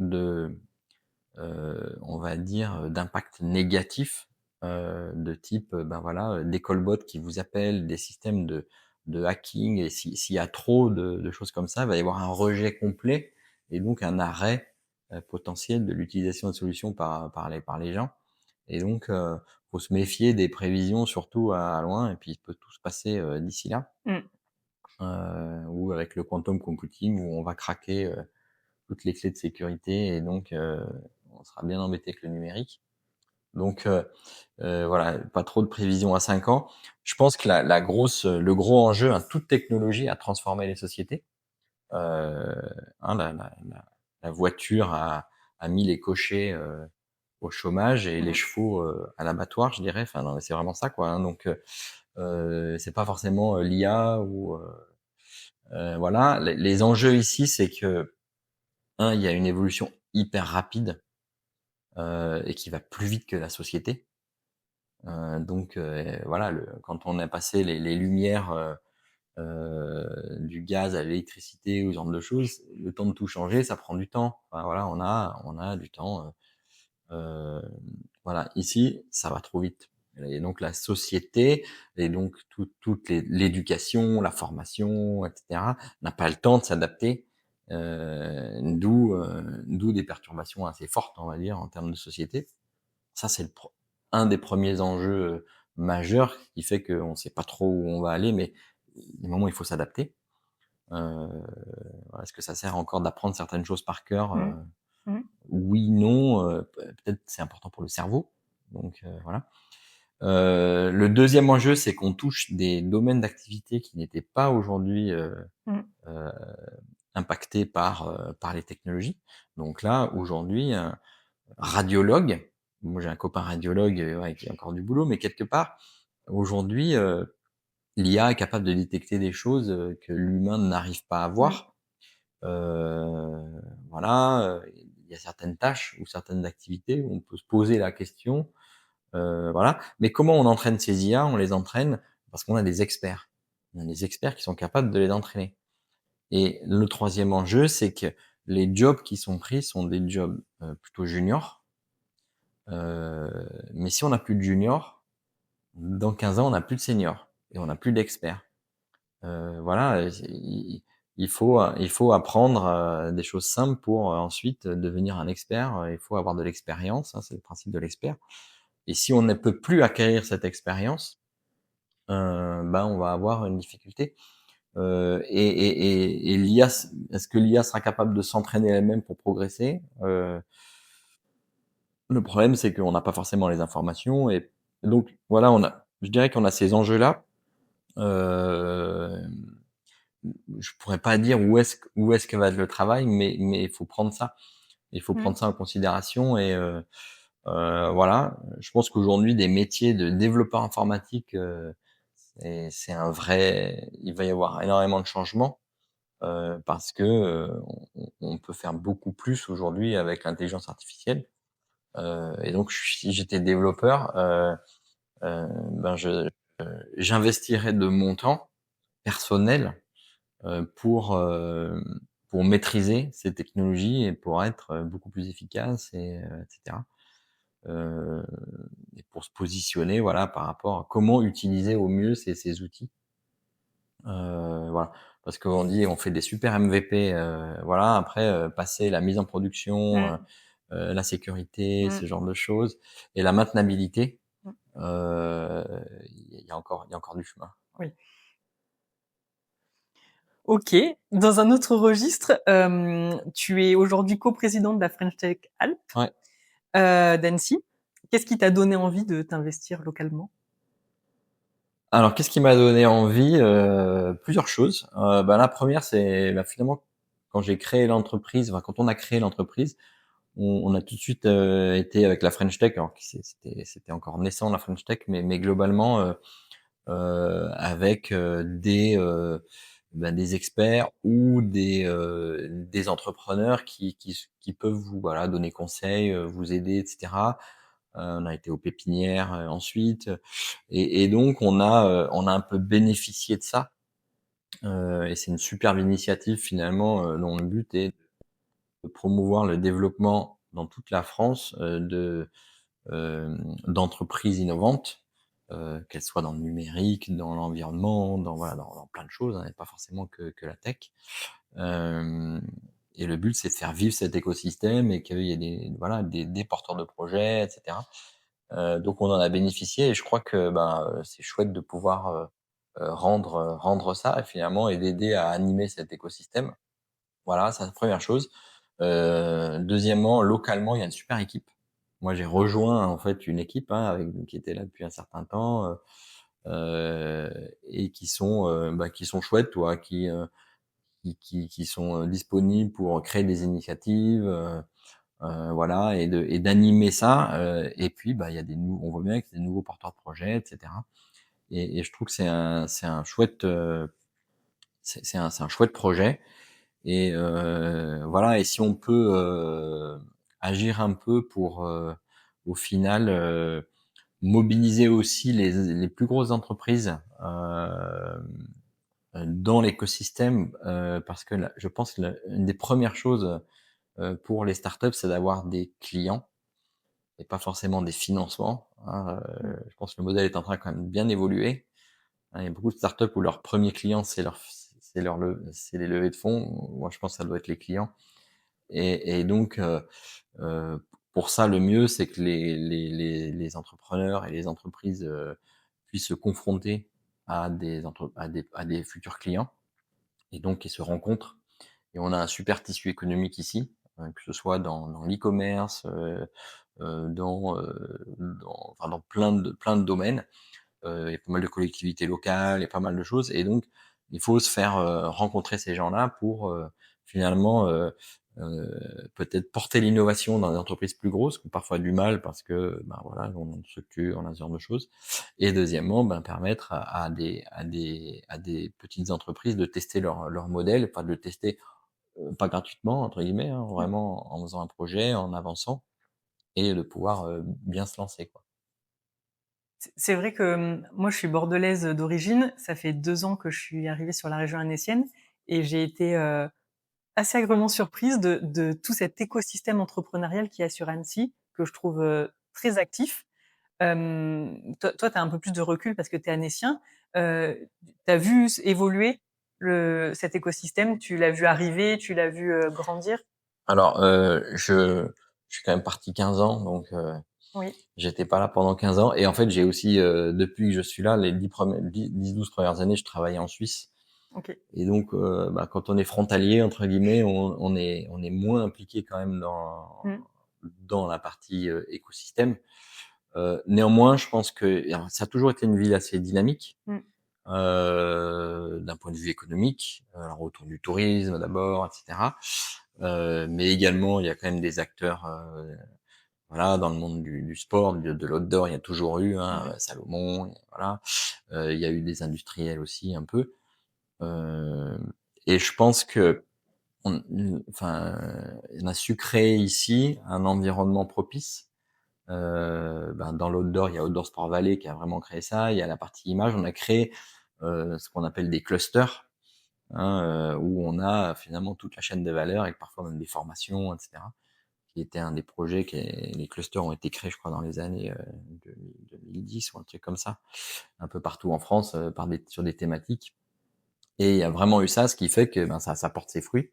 on va dire, d'impact négatif, de type, des callbots qui vous appellent, des systèmes de hacking, et s'il y a trop de choses comme ça, il va y avoir un rejet complet et donc un arrêt potentiel de l'utilisation de solutions par les gens. Et donc, faut se méfier des prévisions, surtout à loin, et puis il peut tout se passer d'ici là. Mmh. Ou avec le quantum computing où on va craquer toutes les clés de sécurité et donc on sera bien embêté avec le numérique. Donc voilà, pas trop de prévisions à 5 ans. Je pense que le gros enjeu, hein, toute technologie a transformé les sociétés. Heu, hein, la voiture a mis les cochers au chômage et les Mmh. chevaux à l'abattoir, je dirais. Enfin, non, mais c'est vraiment ça, quoi. Hein. Donc, c'est pas forcément l'IA ou voilà. Les enjeux ici, c'est que il y a une évolution hyper rapide et qui va plus vite que la société. Donc, voilà, quand on a passé les lumières du gaz à l'électricité ou ce genre de choses, le temps de tout changer, ça prend du temps. Enfin, voilà, on a du temps. Voilà, ici, ça va trop vite. Et donc la société et donc toute l'éducation, la formation, etc., n'a pas le temps de s'adapter, d'où des perturbations assez fortes, on va dire, en termes de société. Ça, c'est un des premiers enjeux majeurs qui fait qu'on ne sait pas trop où on va aller, mais il y a des moments où il faut s'adapter. Euh, voilà, est-ce que ça sert encore d'apprendre certaines choses par cœur? Mmh. Mmh. Oui, non, peut-être c'est important pour le cerveau. Donc voilà. Le deuxième enjeu, c'est qu'on touche des domaines d'activité qui n'étaient pas aujourd'hui Mmh. euh, impactés par les technologies. Donc là, aujourd'hui, un radiologue, moi j'ai un copain radiologue ouais, qui a encore du boulot, mais quelque part, aujourd'hui, l'IA est capable de détecter des choses que l'humain n'arrive pas à Mmh. voir. Voilà, il y a certaines tâches ou certaines activités où on peut se poser la question, voilà. Mais comment on entraîne ces IA? On les entraîne parce qu'on a des experts. On a des experts qui sont capables de les entraîner. Et le troisième enjeu, c'est que les jobs qui sont pris sont des jobs plutôt juniors. Mais si on n'a plus de juniors, dans 15 ans, on n'a plus de seniors et on n'a plus d'experts. Voilà, il faut apprendre des choses simples pour ensuite devenir un expert. Il faut avoir de l'expérience, hein, c'est le principe de l'expert. Et si on ne peut plus acquérir cette expérience, ben on va avoir une difficulté. Et l'IA, est-ce que l'IA sera capable de s'entraîner elle-même pour progresser? Le problème, c'est qu'on n'a pas forcément les informations. Et donc voilà, je dirais qu'on a ces enjeux-là. Euh, je pourrais pas dire où est-ce que va être le travail, mais il faut prendre ça. Il faut Mmh. prendre ça en considération et voilà. Je pense qu'aujourd'hui, des métiers de développeur informatique, c'est un vrai. Il va y avoir énormément de changements parce que on peut faire beaucoup plus aujourd'hui avec l'intelligence artificielle. Et donc, si j'étais développeur, ben j'investirais de mon temps personnel pour maîtriser ces technologies et pour être beaucoup plus efficace etc. Euh, et pour se positionner, voilà, par rapport à comment utiliser au mieux ces outils. Voilà, parce qu'on dit on fait des super MVP, voilà. Après, passer la mise en production, Mmh. la sécurité, Mmh. ce genre de choses, et la maintenabilité, Mmh. il y a encore du chemin. Oui. Ok. Dans un autre registre, tu es aujourd'hui coprésidente de la French Tech Alp Ouais. d'Annecy. Qu'est-ce qui t'a donné envie de t'investir localement? Alors, qu'est-ce qui m'a donné envie? Plusieurs choses. La première, c'est finalement quand j'ai créé l'entreprise, enfin, quand on a créé l'entreprise, on a tout de suite été avec la French Tech. Alors, c'était encore naissant la French Tech, mais globalement avec des experts ou des entrepreneurs qui peuvent vous voilà donner conseil, vous aider, etc. On a été aux pépinières ensuite, et donc on a un peu bénéficié de ça. Et c'est une superbe initiative finalement dont le but est de promouvoir le développement dans toute la France d'entreprises innovantes, qu'elles soient dans le numérique, dans l'environnement, voilà, dans plein de choses, hein, et pas forcément que la tech. Euh, et le but, c'est de faire vivre cet écosystème et qu'il y ait des porteurs de projets, etc. Donc on en a bénéficié et je crois que c'est chouette de pouvoir rendre ça et finalement et d'aider à animer cet écosystème. Voilà, c'est la première chose. Deuxièmement, localement, il y a une super équipe. Moi, j'ai rejoint en fait une équipe qui était là depuis un certain temps et qui sont chouettes, qui sont disponibles pour créer des initiatives, voilà, et d'animer ça. Et puis, il y a on voit bien qu'il y a des nouveaux porteurs de projets, etc. Et je trouve que c'est un chouette, c'est un chouette projet. Et voilà. Et si on peut agir un peu pour, au final, mobiliser aussi les plus grosses entreprises dans l'écosystème, parce que je pense que une des premières choses pour les startups, c'est d'avoir des clients et pas forcément des financements. Mmh. Je pense que le modèle est en train quand même bien d'évoluer. Il y a beaucoup de startups où leur premier client, c'est les levées de fonds. Moi, je pense que ça doit être les clients. Et donc, pour ça, le mieux, c'est que les entrepreneurs et les entreprises puissent se confronter à des futurs clients et donc ils se rencontrent. Et on a un super tissu économique ici, que ce soit dans l'e-commerce, dans plein de domaines. Il y a pas mal de collectivités locales, il y a pas mal de choses. Et donc, il faut se faire rencontrer ces gens-là pour finalement peut-être porter l'innovation dans des entreprises plus grosses qui ont parfois du mal parce que voilà, on a une structure, on a ce genre de choses. Et deuxièmement, permettre à des petites entreprises de tester leur modèle, enfin de le tester pas gratuitement entre guillemets, hein, Mmh. vraiment en faisant un projet, en avançant et de pouvoir bien se lancer, quoi. C'est vrai que, moi je suis bordelaise d'origine. Ça fait 2 ans que je suis arrivée sur la région annécienne et j'ai été, assez agréablement surprise de tout cet écosystème entrepreneurial qu'il y a sur Annecy, que je trouve, très actif. Toi, tu as un peu plus de recul parce que tu es annécien. Tu as vu évoluer cet écosystème? Tu l'as vu arriver? Tu l'as vu, grandir? Alors, je suis quand même parti 15 ans, donc Oui, j'étais pas là pendant 15 ans. Et en fait, j'ai aussi, depuis que je suis là, les 10-12 premières années, je travaillais en Suisse. OK. Et donc, quand on est frontalier, entre guillemets, on est moins impliqué quand même Mmh. dans la partie écosystème. Néanmoins, je pense que alors, ça a toujours été une ville assez dynamique, Mmh. d'un point de vue économique, alors autour du tourisme d'abord, etc. Mais également, il y a quand même des acteurs, voilà, dans le monde du sport, de l'outdoor, il y a toujours eu, hein, Ouais. Salomon, voilà. Il y a eu des industriels aussi un peu. Euh, et je pense que on a su créer ici un environnement propice. Dans l'outdoor, il y a Outdoor Sport Valley qui a vraiment créé ça. Il y a la partie image. On a créé ce qu'on appelle des clusters, hein, où on a finalement toute la chaîne de valeur et parfois même des formations, etc. Qui était un des projets les clusters ont été créés, je crois, dans les années 2010 ou un truc comme ça, un peu partout en France, sur des thématiques. Et il y a vraiment eu ça, ce qui fait que ça porte ses fruits.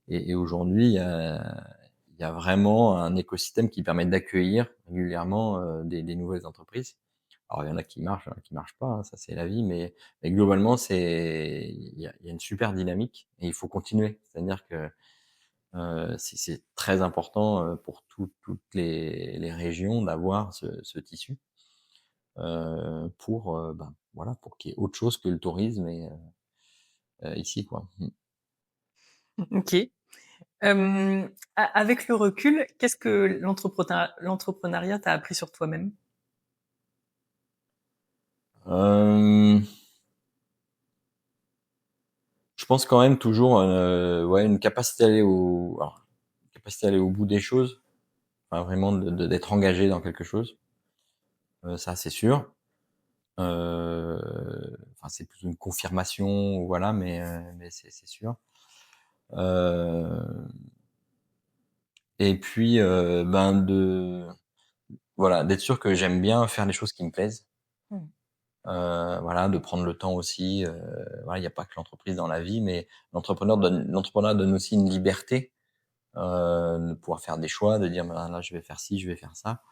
Et aujourd'hui, il y a vraiment un écosystème qui permet d'accueillir régulièrement des nouvelles entreprises. Alors, il y en a qui marchent, il y en a qui marchent pas, hein, ça c'est la vie, mais globalement, il y a une super dynamique et il faut continuer. C'est-à-dire que c'est très important pour toutes les régions d'avoir ce tissu pour voilà, pour qu'il y ait autre chose que le tourisme ici, quoi. OK. Avec le recul, qu'est-ce que l'entrepreneuriat t'a appris sur toi-même? Euh, je pense quand même toujours ouais, une capacité capacité à aller au bout des choses, enfin, vraiment d'être engagé dans quelque chose, ça c'est sûr. Enfin, c'est plus une confirmation, voilà, mais c'est sûr. Euh, et puis, voilà, d'être sûr que j'aime bien faire les choses qui me plaisent. Mmh. Voilà, de prendre le temps aussi. Voilà, il n'y a pas que l'entreprise dans la vie, mais l'entrepreneur donne aussi une liberté de pouvoir faire des choix, de dire là je vais faire ci, je vais faire ça,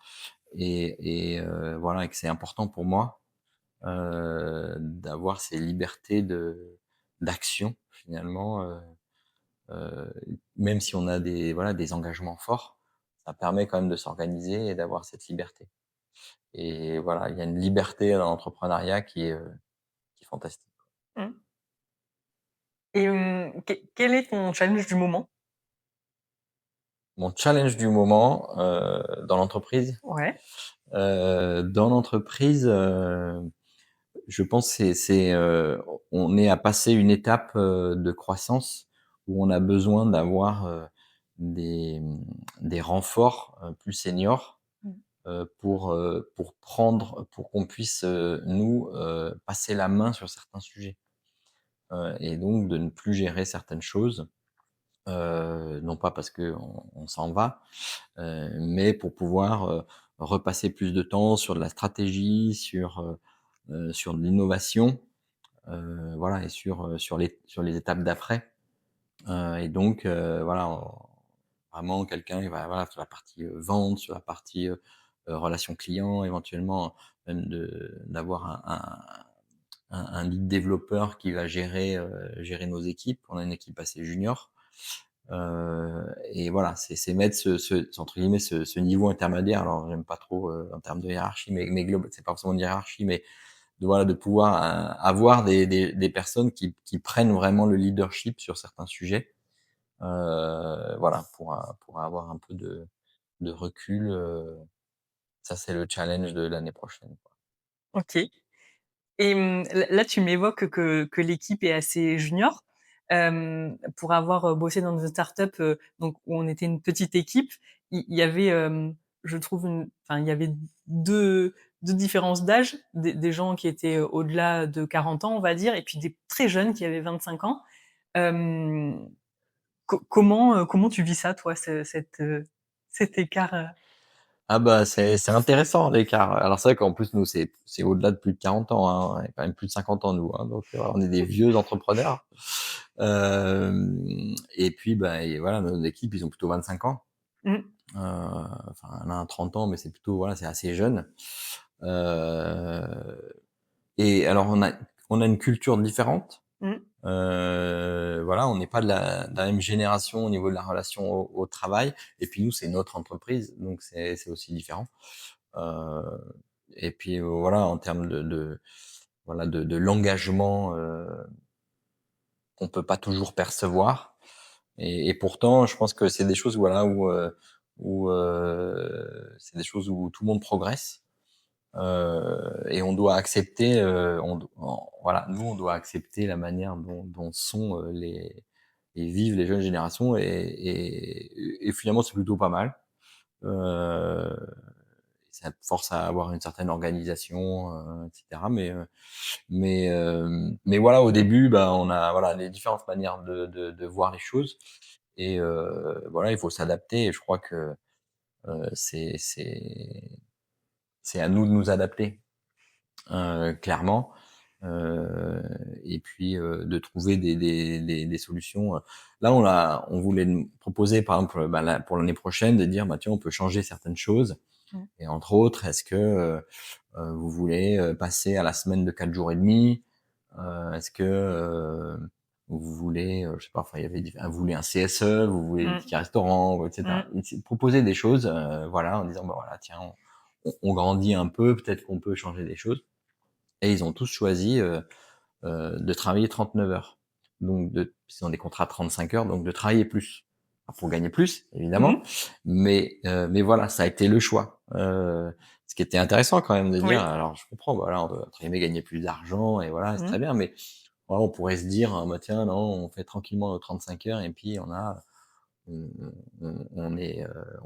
voilà, et que c'est important pour moi d'avoir ces libertés de d'action finalement. heu, même si on a des engagements forts, ça permet quand même de s'organiser et d'avoir cette liberté. Et voilà, il y a une liberté dans l'entrepreneuriat qui est fantastique. Mmh. Et quel est ton challenge du moment? Mon challenge du moment, dans l'entreprise? Ouais. Dans l'entreprise, je pense on est à passer une étape, de croissance où on a besoin d'avoir, des renforts, plus seniors, Mmh. pour qu'on puisse, nous, passer la main sur certains sujets. Et donc de ne plus gérer certaines choses, non pas parce qu'on s'en va, mais pour pouvoir, repasser plus de temps sur de la stratégie, sur de l'innovation, voilà, et sur les étapes d'après. Et donc voilà, vraiment quelqu'un qui va, voilà, sur la partie, vente, sur la partie, relation client, éventuellement même d'avoir un lead développeur qui va gérer nos équipes. On a une équipe assez junior. Et voilà, c'est mettre entre guillemets ce niveau intermédiaire. Alors j'aime pas trop, en termes de hiérarchie, mais c'est pas forcément une hiérarchie, mais de pouvoir, avoir des personnes qui prennent vraiment le leadership sur certains sujets. Voilà, pour avoir un peu de recul, ça c'est le challenge de l'année prochaine, quoi. OK. Et là, tu m'évoques que l'équipe est assez junior. Pour avoir, bossé dans une start-up, donc où on était une petite équipe, il y avait, je trouve il y avait deux différences d'âge, des gens qui étaient, au-delà de 40 ans, on va dire, et puis des très jeunes qui avaient 25 ans. Hem, comment tu vis ça, toi, cet écart, Ah bah, c'est intéressant l'écart. Alors c'est vrai qu'en plus nous c'est au-delà de plus de 40 ans, hein, on est quand même plus de 50 ans nous, hein, donc on est des vieux entrepreneurs. Et puis, bah, et voilà, nos équipes, ils ont plutôt 25 ans. Mmh, Enfin l'un a 30 ans, mais c'est plutôt, voilà, c'est assez jeune. Heu et alors on a une culture différente. mmh, Voilà, on n'est pas de la même génération au niveau de la relation au travail. Et puis nous, c'est notre entreprise, donc c'est aussi différent. Heu et puis, voilà, en termes voilà, de l'engagement, qu'on peut pas toujours percevoir. Et pourtant, je pense que c'est des choses, voilà, où c'est des choses où tout le monde progresse. Et on doit accepter, voilà, nous, on doit accepter la manière dont sont, et vivent les jeunes générations. Et finalement, c'est plutôt pas mal. Heu, Ça force à avoir une certaine organisation, et cetera. Mais voilà, au début, bah, on a, voilà, les différentes manières de voir les choses. Et voilà, il faut s'adapter. Et je crois que, c'est à nous de nous adapter, clairement. Heu et puis, de trouver des solutions. Là, on voulait nous proposer, par exemple, bah, là, pour l'année prochaine, de dire: «Bah, tiens, on peut changer certaines choses». mmh, Et entre autres, est-ce que, vous voulez, passer à la semaine de 4 jours et demi? Est-ce que, vous voulez, je sais pas, enfin, il y avait vous voulez un CSE, vous voulez des mmh, tickets restaurants, et cetera. mmh. Et c'est proposer des choses, voilà, en disant: «Bah, voilà, tiens, on grandit un peu, peut-être qu'on peut changer des choses». Et ils ont tous choisi, de travailler 39 heures. Donc ils ont des contrats de 35 heures, donc de travailler plus. Alors pour gagner plus, évidemment, Mmh. mais voilà, ça a été le choix. Ce qui était intéressant quand même de dire, Oui. alors je comprends, voilà, on doit entre guillemets «gagner plus d'argent», et voilà, c'est Mmh. très bien, mais voilà, on pourrait se dire: «Ah bah tiens, non, on fait tranquillement nos 35 heures et puis on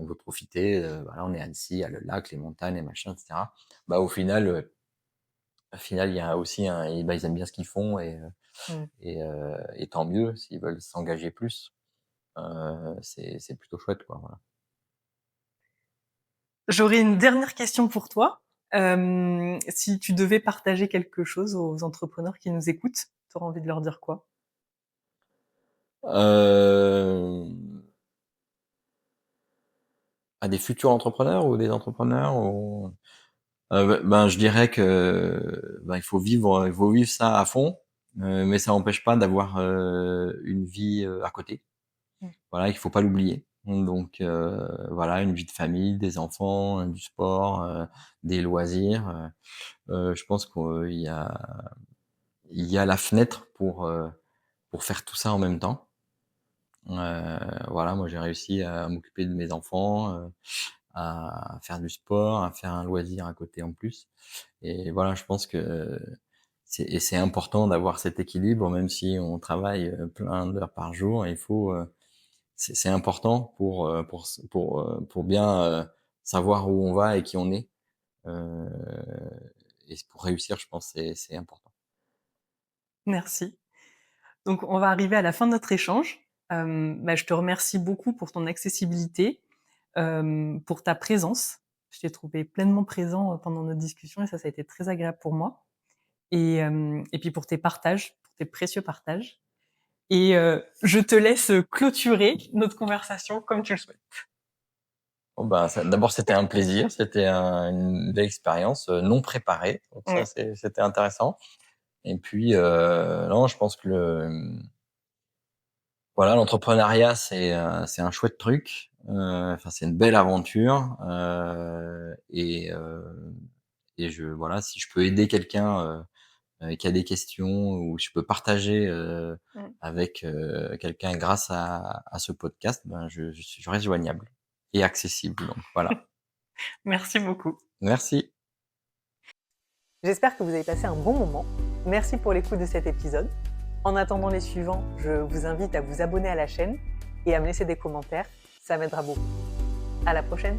veut profiter, voilà, on est à Annecy, il y a le lac, les montagnes, les machins, et cetera». Bah, au final, il y a aussi bah, ils aiment bien ce qu'ils font. Mmh. Et tant mieux s'ils veulent s'engager plus. C'est plutôt chouette, quoi, voilà. J'aurais une dernière question pour toi. Si tu devais partager quelque chose aux entrepreneurs qui nous écoutent, tu aurais envie de leur dire quoi? Hem, à des futurs entrepreneurs ou des entrepreneurs ou? Ben, je dirais que, ben, il faut vivre ça à fond, mais ça n'empêche pas d'avoir, une vie, à côté. Voilà, qu'il faut pas l'oublier. Donc voilà, une vie de famille, des enfants, du sport, des loisirs. Je pense qu'il y a la fenêtre pour faire tout ça en même temps. Voilà, moi j'ai réussi à m'occuper de mes enfants, à faire du sport, à faire un loisir à côté en plus. Et voilà, je pense que c'est important d'avoir cet équilibre, même si on travaille plein d'heures par jour. Il faut, c'est important pour bien savoir où on va et qui on est. Euh, et pour réussir, je pense que c'est important. Merci. Donc, on va arriver à la fin de notre échange. Je te remercie beaucoup pour ton accessibilité, pour ta présence. Je t'ai trouvé pleinement présent pendant notre discussion et ça a été très agréable pour moi. Et puis pour tes partages, pour tes précieux partages. Et je te laisse clôturer notre conversation comme tu le souhaites. Bon, ben, d'abord, c'était un plaisir, c'était une belle expérience non préparée, donc ça, c'était intéressant. Et puis, non, je pense que voilà, l'entrepreneuriat, c'est un chouette truc. Enfin, c'est une belle aventure. Voilà, si je peux aider quelqu'un qui a des questions ou je peux partager avec quelqu'un grâce à ce podcast, ben je reste joignable et accessible. Donc voilà. Merci beaucoup. Merci. J'espère que vous avez passé un bon moment. Merci pour l'écoute de cet épisode. En attendant les suivants, je vous invite à vous abonner à la chaîne et à me laisser des commentaires. Ça m'aidera beaucoup. À la prochaine.